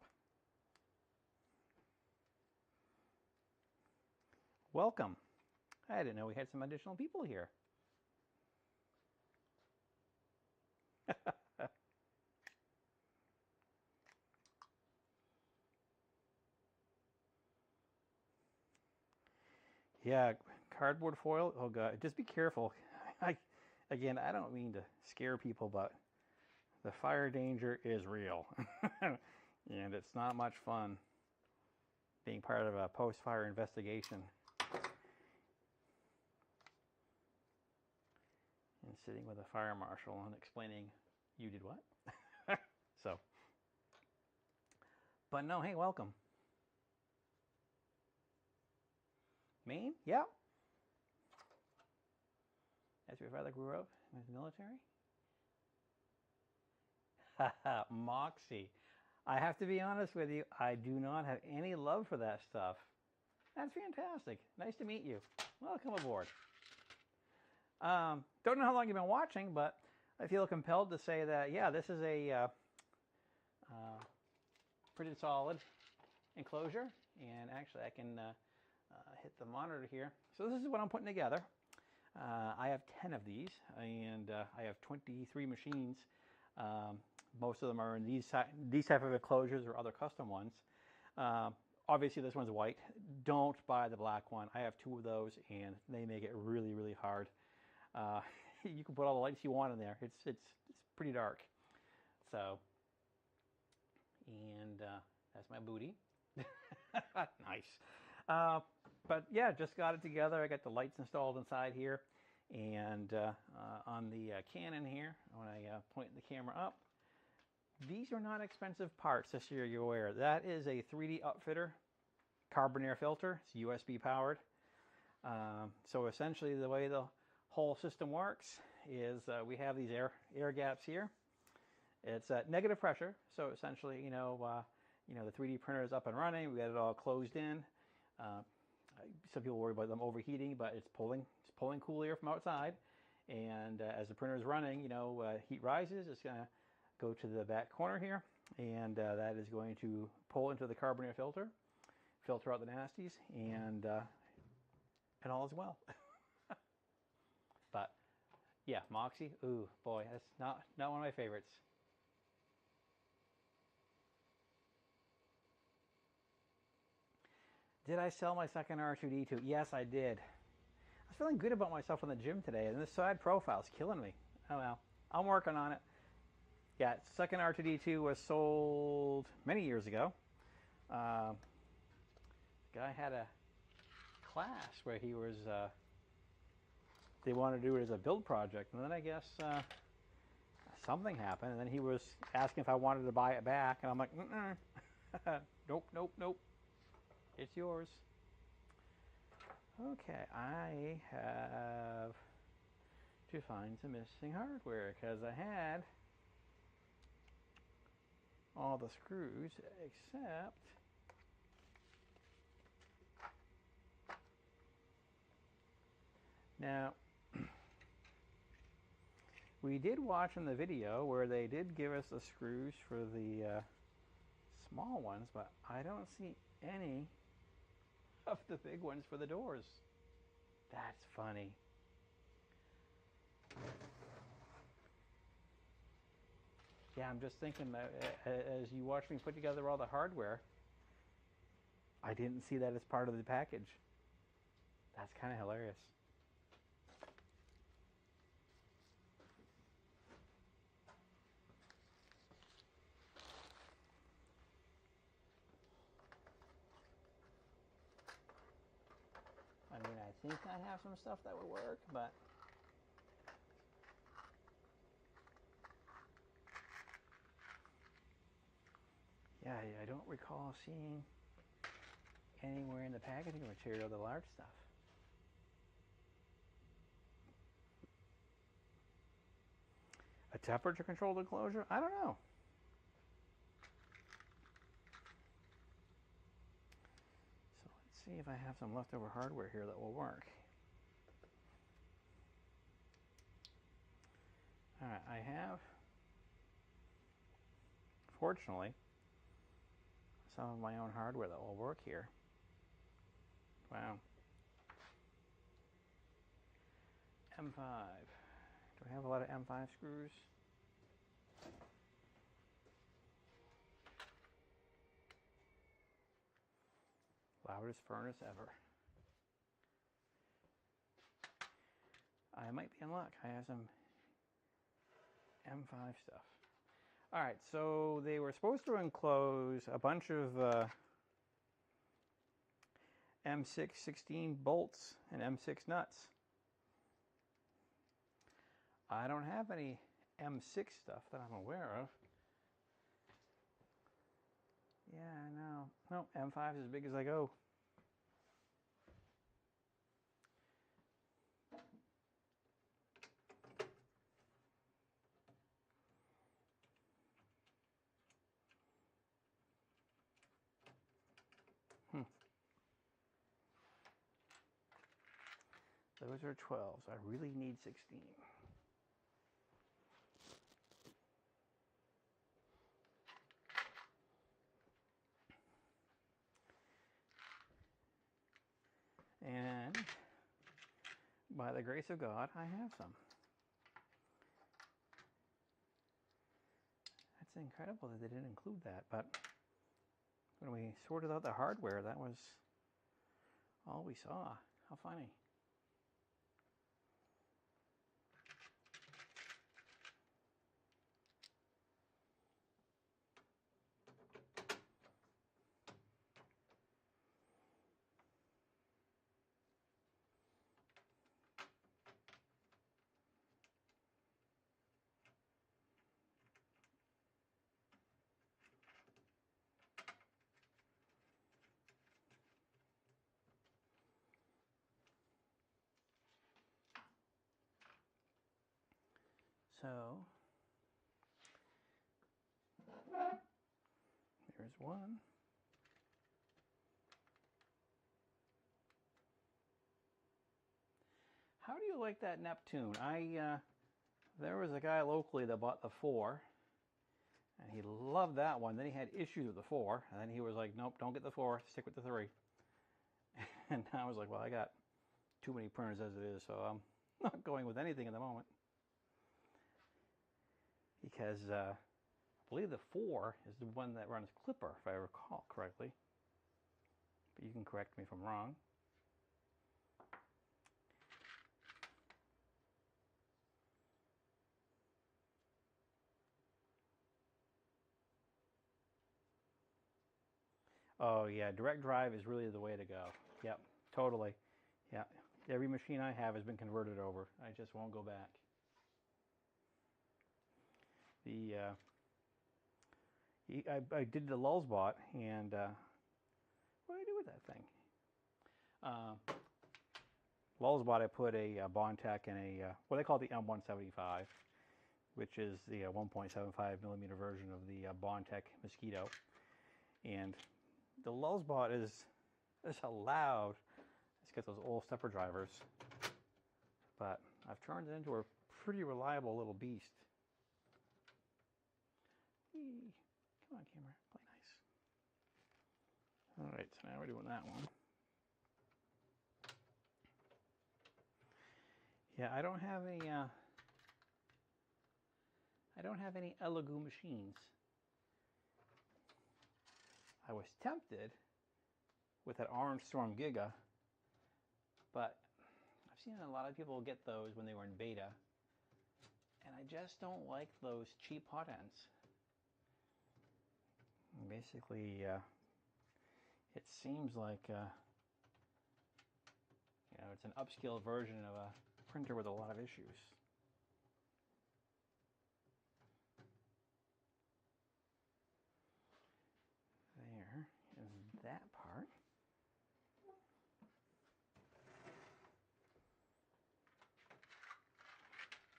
Welcome. I didn't know we had some additional people here. Yeah, cardboard foil. Oh god, just be careful. Again, I don't mean to scare people, but the fire danger is real, and it's not much fun being part of a post-fire investigation and sitting with a fire marshal and explaining you did what. So, but no, hey, welcome. Maine? Yeah. As your father grew up in the military? Moxie. I have to be honest with you, I do not have any love for that stuff. That's fantastic. Nice to meet you. Welcome aboard. Don't know how long you've been watching, but I feel compelled to say that, yeah, this is a pretty solid enclosure. And actually, I can hit the monitor here. So this is what I'm putting together. I have 10 of these, and I have 23 machines. Most of them are in these type of enclosures or other custom ones. Obviously, this one's white. Don't buy the black one. I have 2 of those, and they make it really, really hard. You can put all the lights you want in there. It's pretty dark. So, and that's my booty. Nice. But yeah, just got it together. I got the lights installed inside here, and on the Canon here, when I point the camera up, these are not expensive parts, just so you're aware. That is a 3D upfitter carbon air filter. It's USB powered. So essentially the way the whole system works is we have these air gaps here. It's negative pressure, so essentially, the 3D printer is up and running. We got it all closed in. Some people worry about them overheating, but it's pulling cool air from outside. And as the printer is running, heat rises. It's going to go to the back corner here, and that is going to pull into the carbon air filter, filter out the nasties, and all is well. But yeah, Moxie. Ooh, boy, that's not one of my favorites. Did I sell my second R2D2? Yes, I did. I was feeling good about myself in the gym today, and this side profile's killing me. Oh well, I'm working on it. Yeah, second R2D2 was sold many years ago. Guy had a class where he was, they wanted to do it as a build project, and then I guess something happened, and then he was asking if I wanted to buy it back, and I'm like, nope. It's yours. Okay, I have to find some missing hardware because I had all the screws except now We did watch in the video where they did give us the screws for the small ones, but I don't see any of the big ones for the doors. That's funny. Yeah, I'm just thinking that as you watch me put together all the hardware, I didn't see that as part of the package. That's kind of hilarious. I mean, I think I have some stuff that would work, but yeah, I don't recall seeing anywhere in the packaging material the large stuff. A temperature controlled enclosure? I don't know. So let's see if I have some leftover hardware here that will work. Alright, I have, fortunately, some of my own hardware that will work here. Wow. M5. Do I have a lot of M5 screws? Loudest furnace ever. I might be in luck. I have some M5 stuff. Alright, so they were supposed to enclose a bunch of M6 16 bolts and M6 nuts. I don't have any M6 stuff that I'm aware of. Yeah, no. Nope, M5 is as big as I go. Those are 12s. I really need 16. And by the grace of God, I have some. That's incredible that they didn't include that, but when we sorted out the hardware, that was all we saw. How funny. So, there's one. How do you like that Neptune? There was a guy locally that bought the 4, and he loved that one. Then he had issues with the 4, and then he was like, nope, don't get the 4, stick with the 3. And I was like, well, I got too many printers as it is, so I'm not going with anything at the moment. Because I believe the 4 is the one that runs Clipper, if I recall correctly. But you can correct me if I'm wrong. Oh yeah, direct drive is really the way to go. Yep, totally. Yeah, every machine I have has been converted over. I just won't go back. I did the Lulzbot, and what did I do with that thing? Lulzbot, I put a Bondtech and a what they call the M175, which is the 1.75 millimeter version of the Bondtech Mosquito, and the Lulzbot is allowed. It's got those old stepper drivers, but I've turned it into a pretty reliable little beast. Eee. Come on, camera, play nice. All right, so now we're doing that one. Yeah, I don't have any Elegoo machines. I was tempted with that Orange Storm Giga, but I've seen a lot of people get those when they were in beta, and I just don't like those cheap hot ends. And basically, it seems like it's an upscale version of a printer with a lot of issues. There is that part.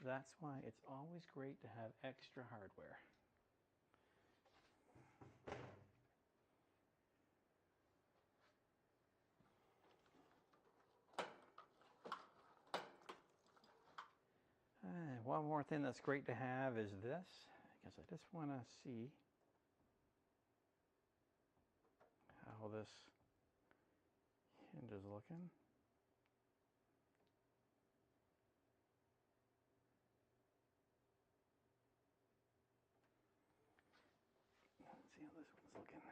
That's why it's always great to have extra hardware. One more thing that's great to have is this, because I just want to see how this hinge is looking. Let's see how this one's looking.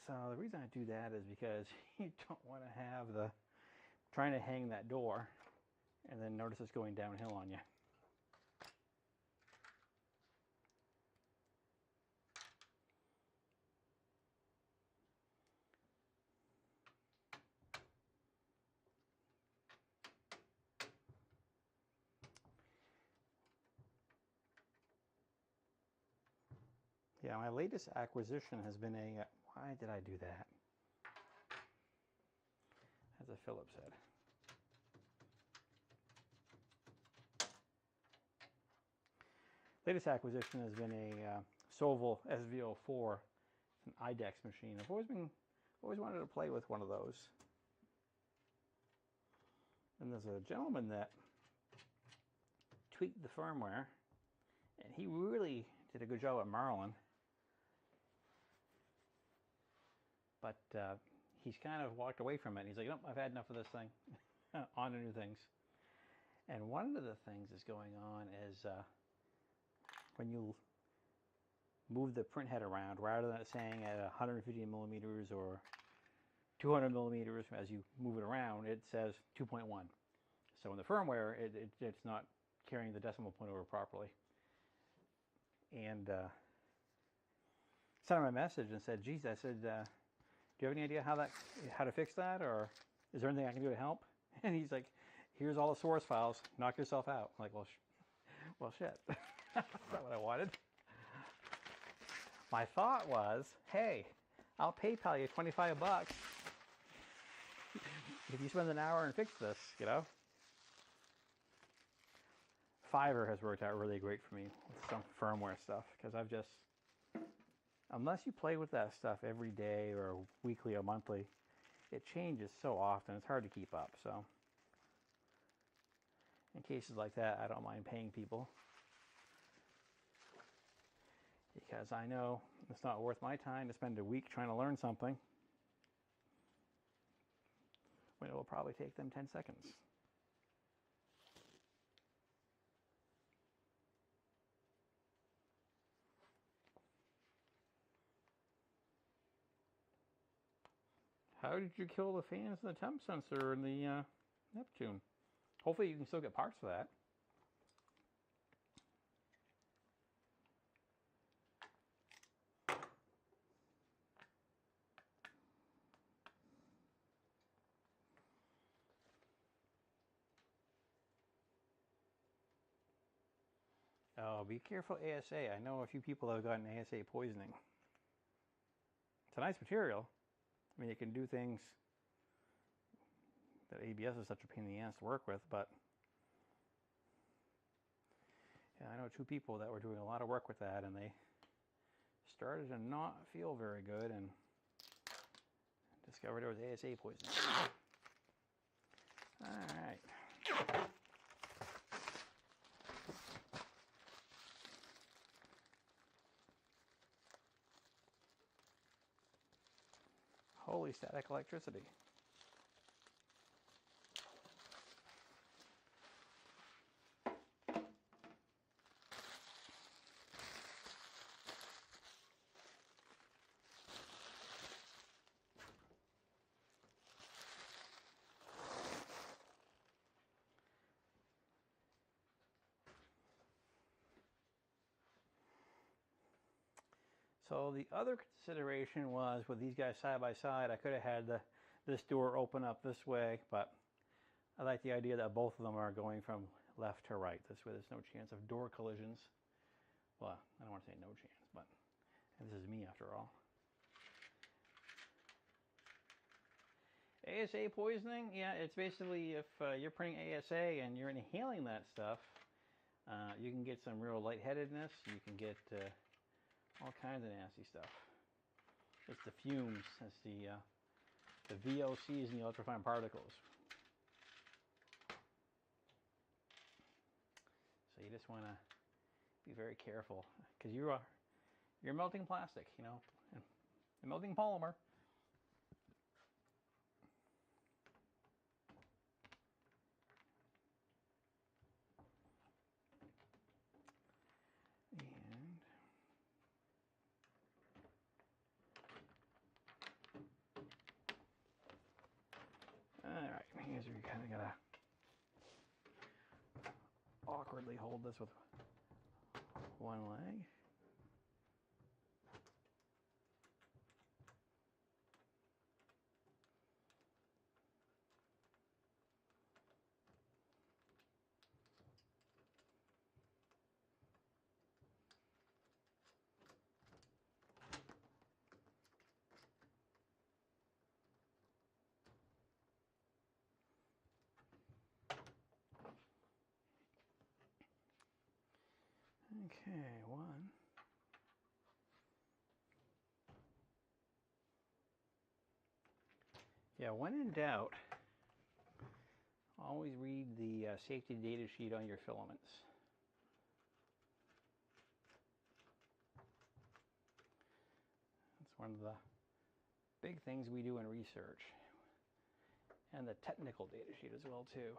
So the reason I do that is because you don't want to have the trying to hang that door and then notice it's going downhill on you. Yeah, my latest acquisition has been a, why did I do that? As a Phillips head. Latest acquisition has been a Sovol SVO4, an IDEX machine. I've always wanted to play with one of those. And there's a gentleman that tweaked the firmware, and he really did a good job at Marlin. But he's kind of walked away from it. He's like, nope, I've had enough of this thing. On to new things. And one of the things that's going on is when you move the print head around, rather than it saying at 150 millimeters or 200 millimeters, as you move it around, it says 2.1. So in the firmware, it's not carrying the decimal point over properly. And sent him a message and said, geez, I said, do you have any idea how to fix that, or is there anything I can do to help? And he's like, here's all the source files, knock yourself out. I'm like, well, shit. That's not what I wanted. My thought was, hey, I'll PayPal you 25 bucks if you spend an hour and fix this, you know? Fiverr has worked out really great for me with some firmware stuff, because I've just, unless you play with that stuff every day or weekly or monthly, it changes so often, it's hard to keep up. So in cases like that, I don't mind paying people, because I know it's not worth my time to spend a week trying to learn something when it will probably take them 10 seconds. How did you kill the fans and the temp sensor in the Neptune? Hopefully you can still get parts for that. Oh, be careful ASA. I know a few people that have gotten ASA poisoning. It's a nice material. I mean, it can do things that ABS is such a pain in the ass to work with, but yeah, I know two people that were doing a lot of work with that, and they started to not feel very good and discovered it was ASA poisoning. All right. Holy static electricity. So the other consideration was with these guys side by side, I could have had this door open up this way, but I like the idea that both of them are going from left to right. This way there's no chance of door collisions. Well, I don't want to say no chance, but this is me after all. ASA poisoning, yeah, it's basically if you're putting ASA and you're inhaling that stuff, you can get some real lightheadedness. You can get all kinds of nasty stuff. It's the fumes. It's the VOCs and the ultrafine particles. So you just want to be very careful because you're melting plastic, you know, and melting polymer. And all right, here's where you kind of gotta awkwardly hold this with one leg. Okay, one. Yeah, when in doubt, always read the safety data sheet on your filaments. That's one of the big things we do in research. And the technical data sheet as well, too.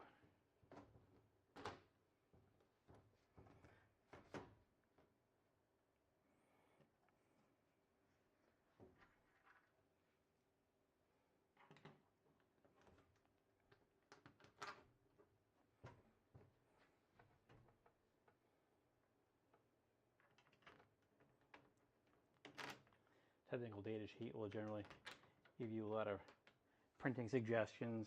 Technical data sheet will generally give you a lot of printing suggestions,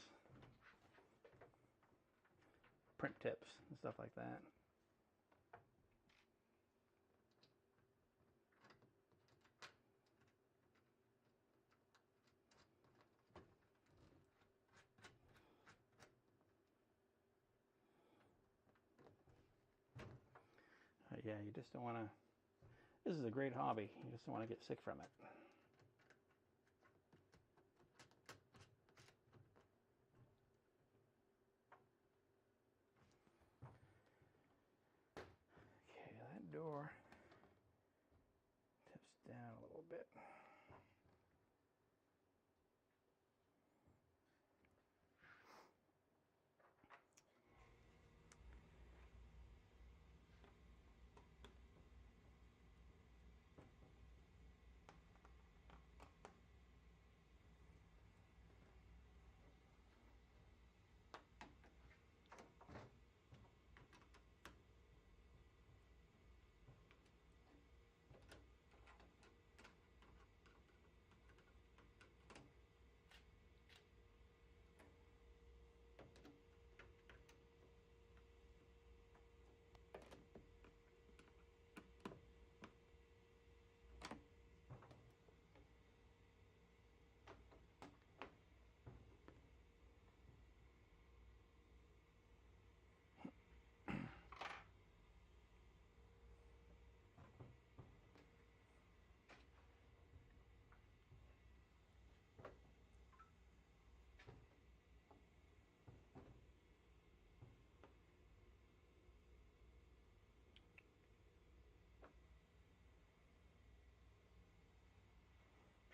print tips, and stuff like that. Yeah, you just don't want to. This is a great hobby. You just don't want to get sick from it. Okay, that door tips down a little bit.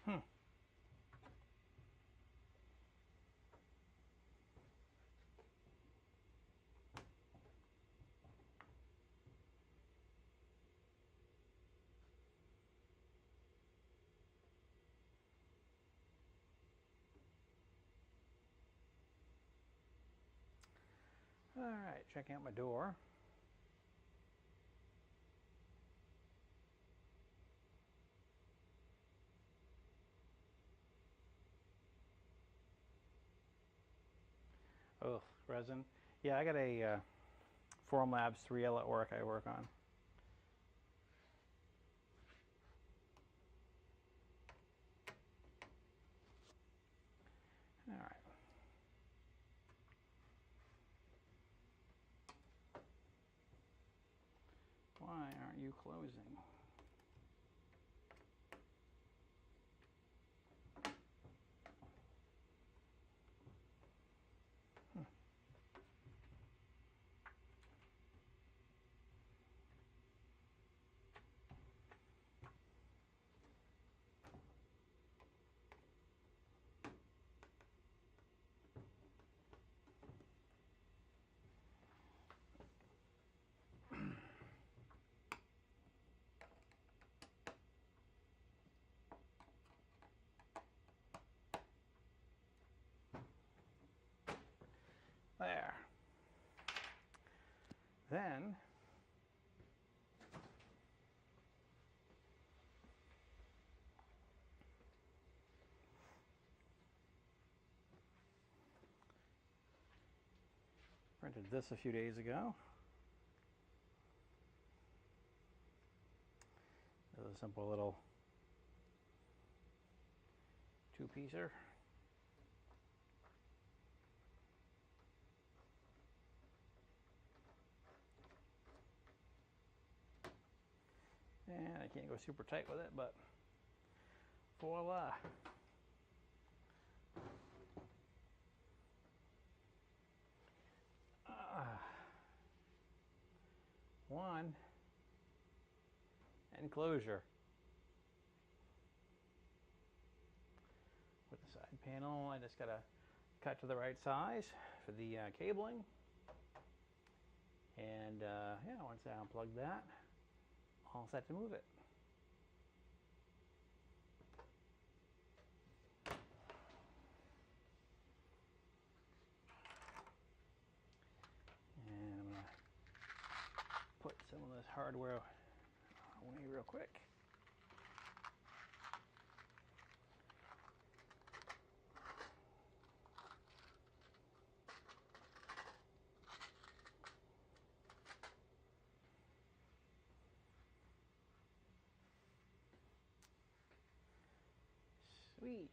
All right, checking out my door. Oh, resin. Yeah, I got a Formlabs 3L at work I work on. All right. Why aren't you closing? There. Then printed this a few days ago. This is a simple little two-piecer. And I can't go super tight with it, but voila. One enclosure with the side panel. I just gotta cut to the right size for the cabling. And yeah, once I unplug that, all set to move it. And I'm gonna put some of this hardware away real quick. Sweet.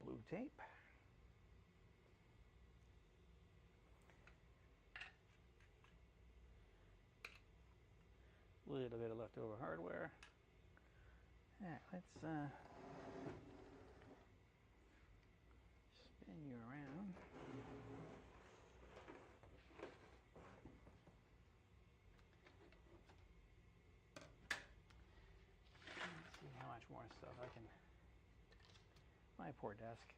Blue tape. A little bit of leftover hardware. Yeah, let's spin you around. Let's see how much more stuff I can. My poor desk.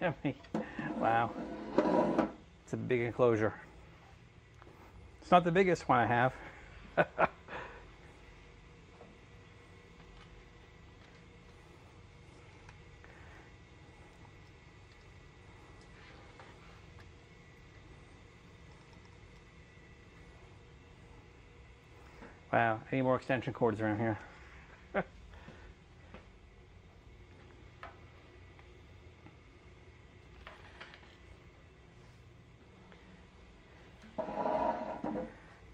All right. Wow. It's a big enclosure. It's not the biggest one I have. Wow, I need more extension cords around here.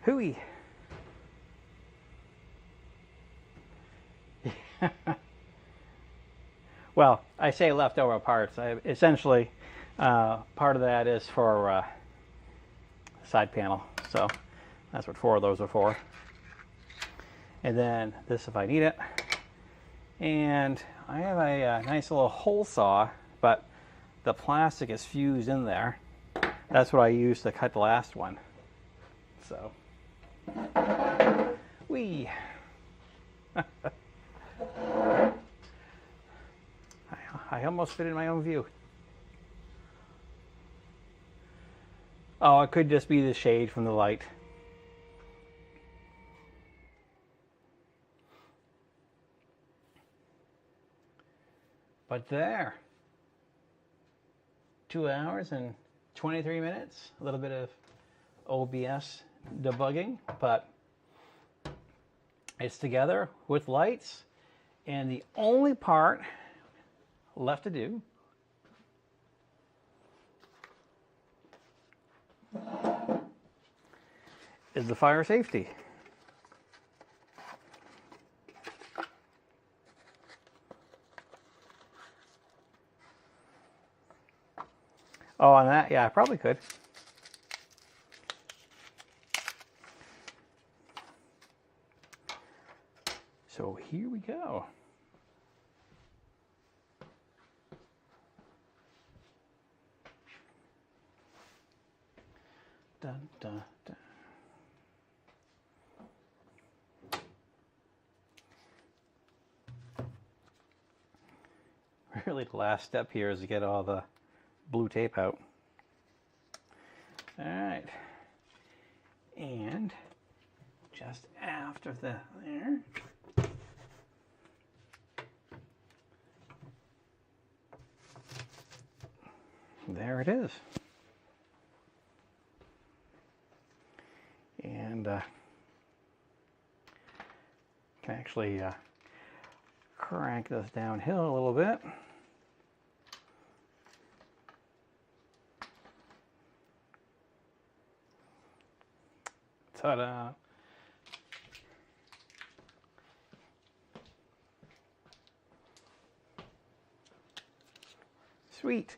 Hooey. Well, I say leftover parts. Essentially, part of that is for side panel. So that's what 4 of those are for. And then this if I need it. And I have a nice little hole saw, but the plastic is fused in there. That's what I used to cut the last one. So, whee! I almost fit in my own view. Oh, it could just be the shade from the light. But there, 2 hours and 23 minutes, a little bit of OBS debugging, but it's together with lights, and the only part left to do is the fire safety. Oh, on that, yeah, I probably could. So here we go. Dun, dun, dun. Really, the last step here is to get all the blue tape out. All right, and just after there it is. And can actually crank this downhill a little bit. Ta-da! Sweet.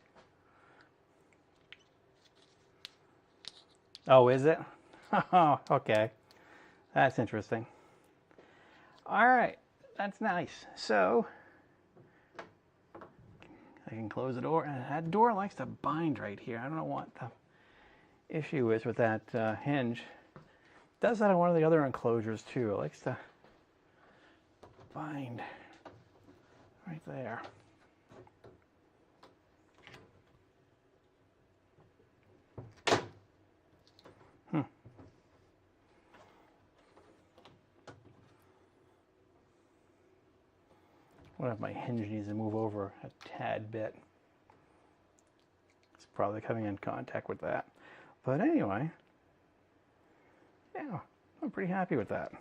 Oh, is it? Oh, okay. That's interesting. All right, that's nice. So I can close the door, and that door likes to bind right here. I don't know what the issue is with that hinge. It does that on one of the other enclosures too. It likes to bind right there. What if my hinge needs to move over a tad bit? It's probably coming in contact with that. But anyway, yeah, I'm pretty happy with that.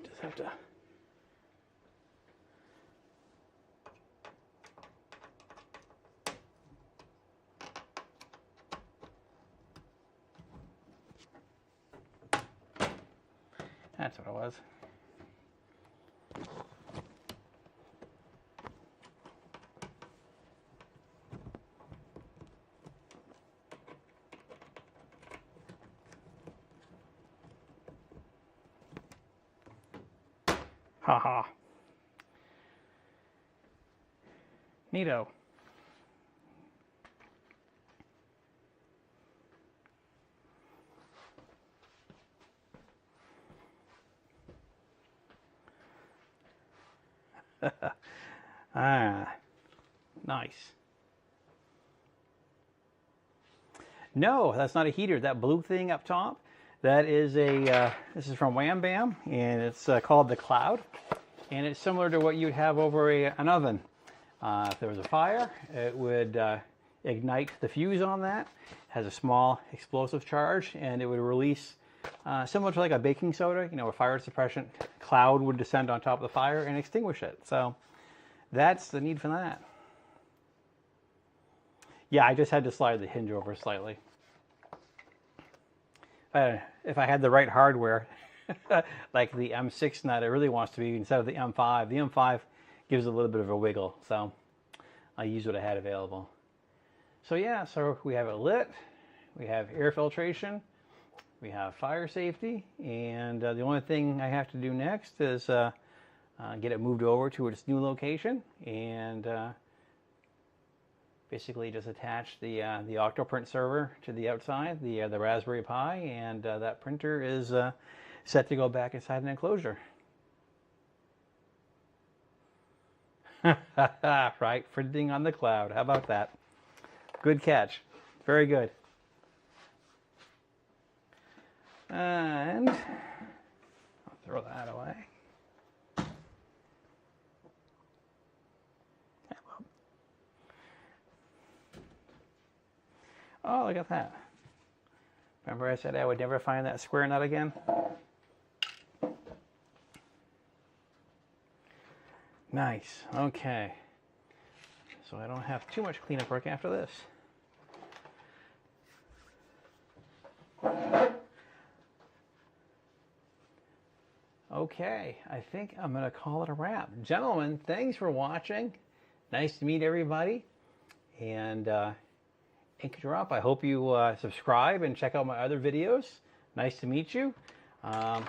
Just have to that's what it was. Haha. Neato. Ah, nice. No, that's not a heater. That blue thing up top, that is a, this is from Wham Bam, and it's called the Cloud. And it's similar to what you'd have over an oven. If there was a fire, it would ignite the fuse on that. It has a small explosive charge, and it would release, similar to like a baking soda, you know, a fire suppression cloud would descend on top of the fire and extinguish it. So that's the need for that. Yeah, I just had to slide the hinge over slightly. if I had the right hardware, like the M6 nut, it really wants to be instead of the M5. The M5 gives a little bit of a wiggle, so I used what I had available. So yeah, so we have it lit, we have air filtration, we have fire safety, and the only thing I have to do next is get it moved over to its new location, and basically just attach the Octoprint server to the outside, the Raspberry Pi, and that printer is set to go back inside an enclosure. Right, printing on the cloud. How about that? Good catch. Very good. And I'll throw that away. Oh, look at that. Remember I said I would never find that square nut again? Nice. Okay. So I don't have too much cleanup work after this. Okay, I think I'm going to call it a wrap. Gentlemen, thanks for watching. Nice to meet everybody. And Inkdrop, I hope you subscribe and check out my other videos. Nice to meet you. I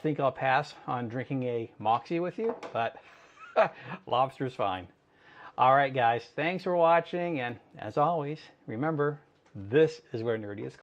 think I'll pass on drinking a Moxie with you, but lobster's fine. All right, guys, thanks for watching. And as always, remember, this is where nerdy is.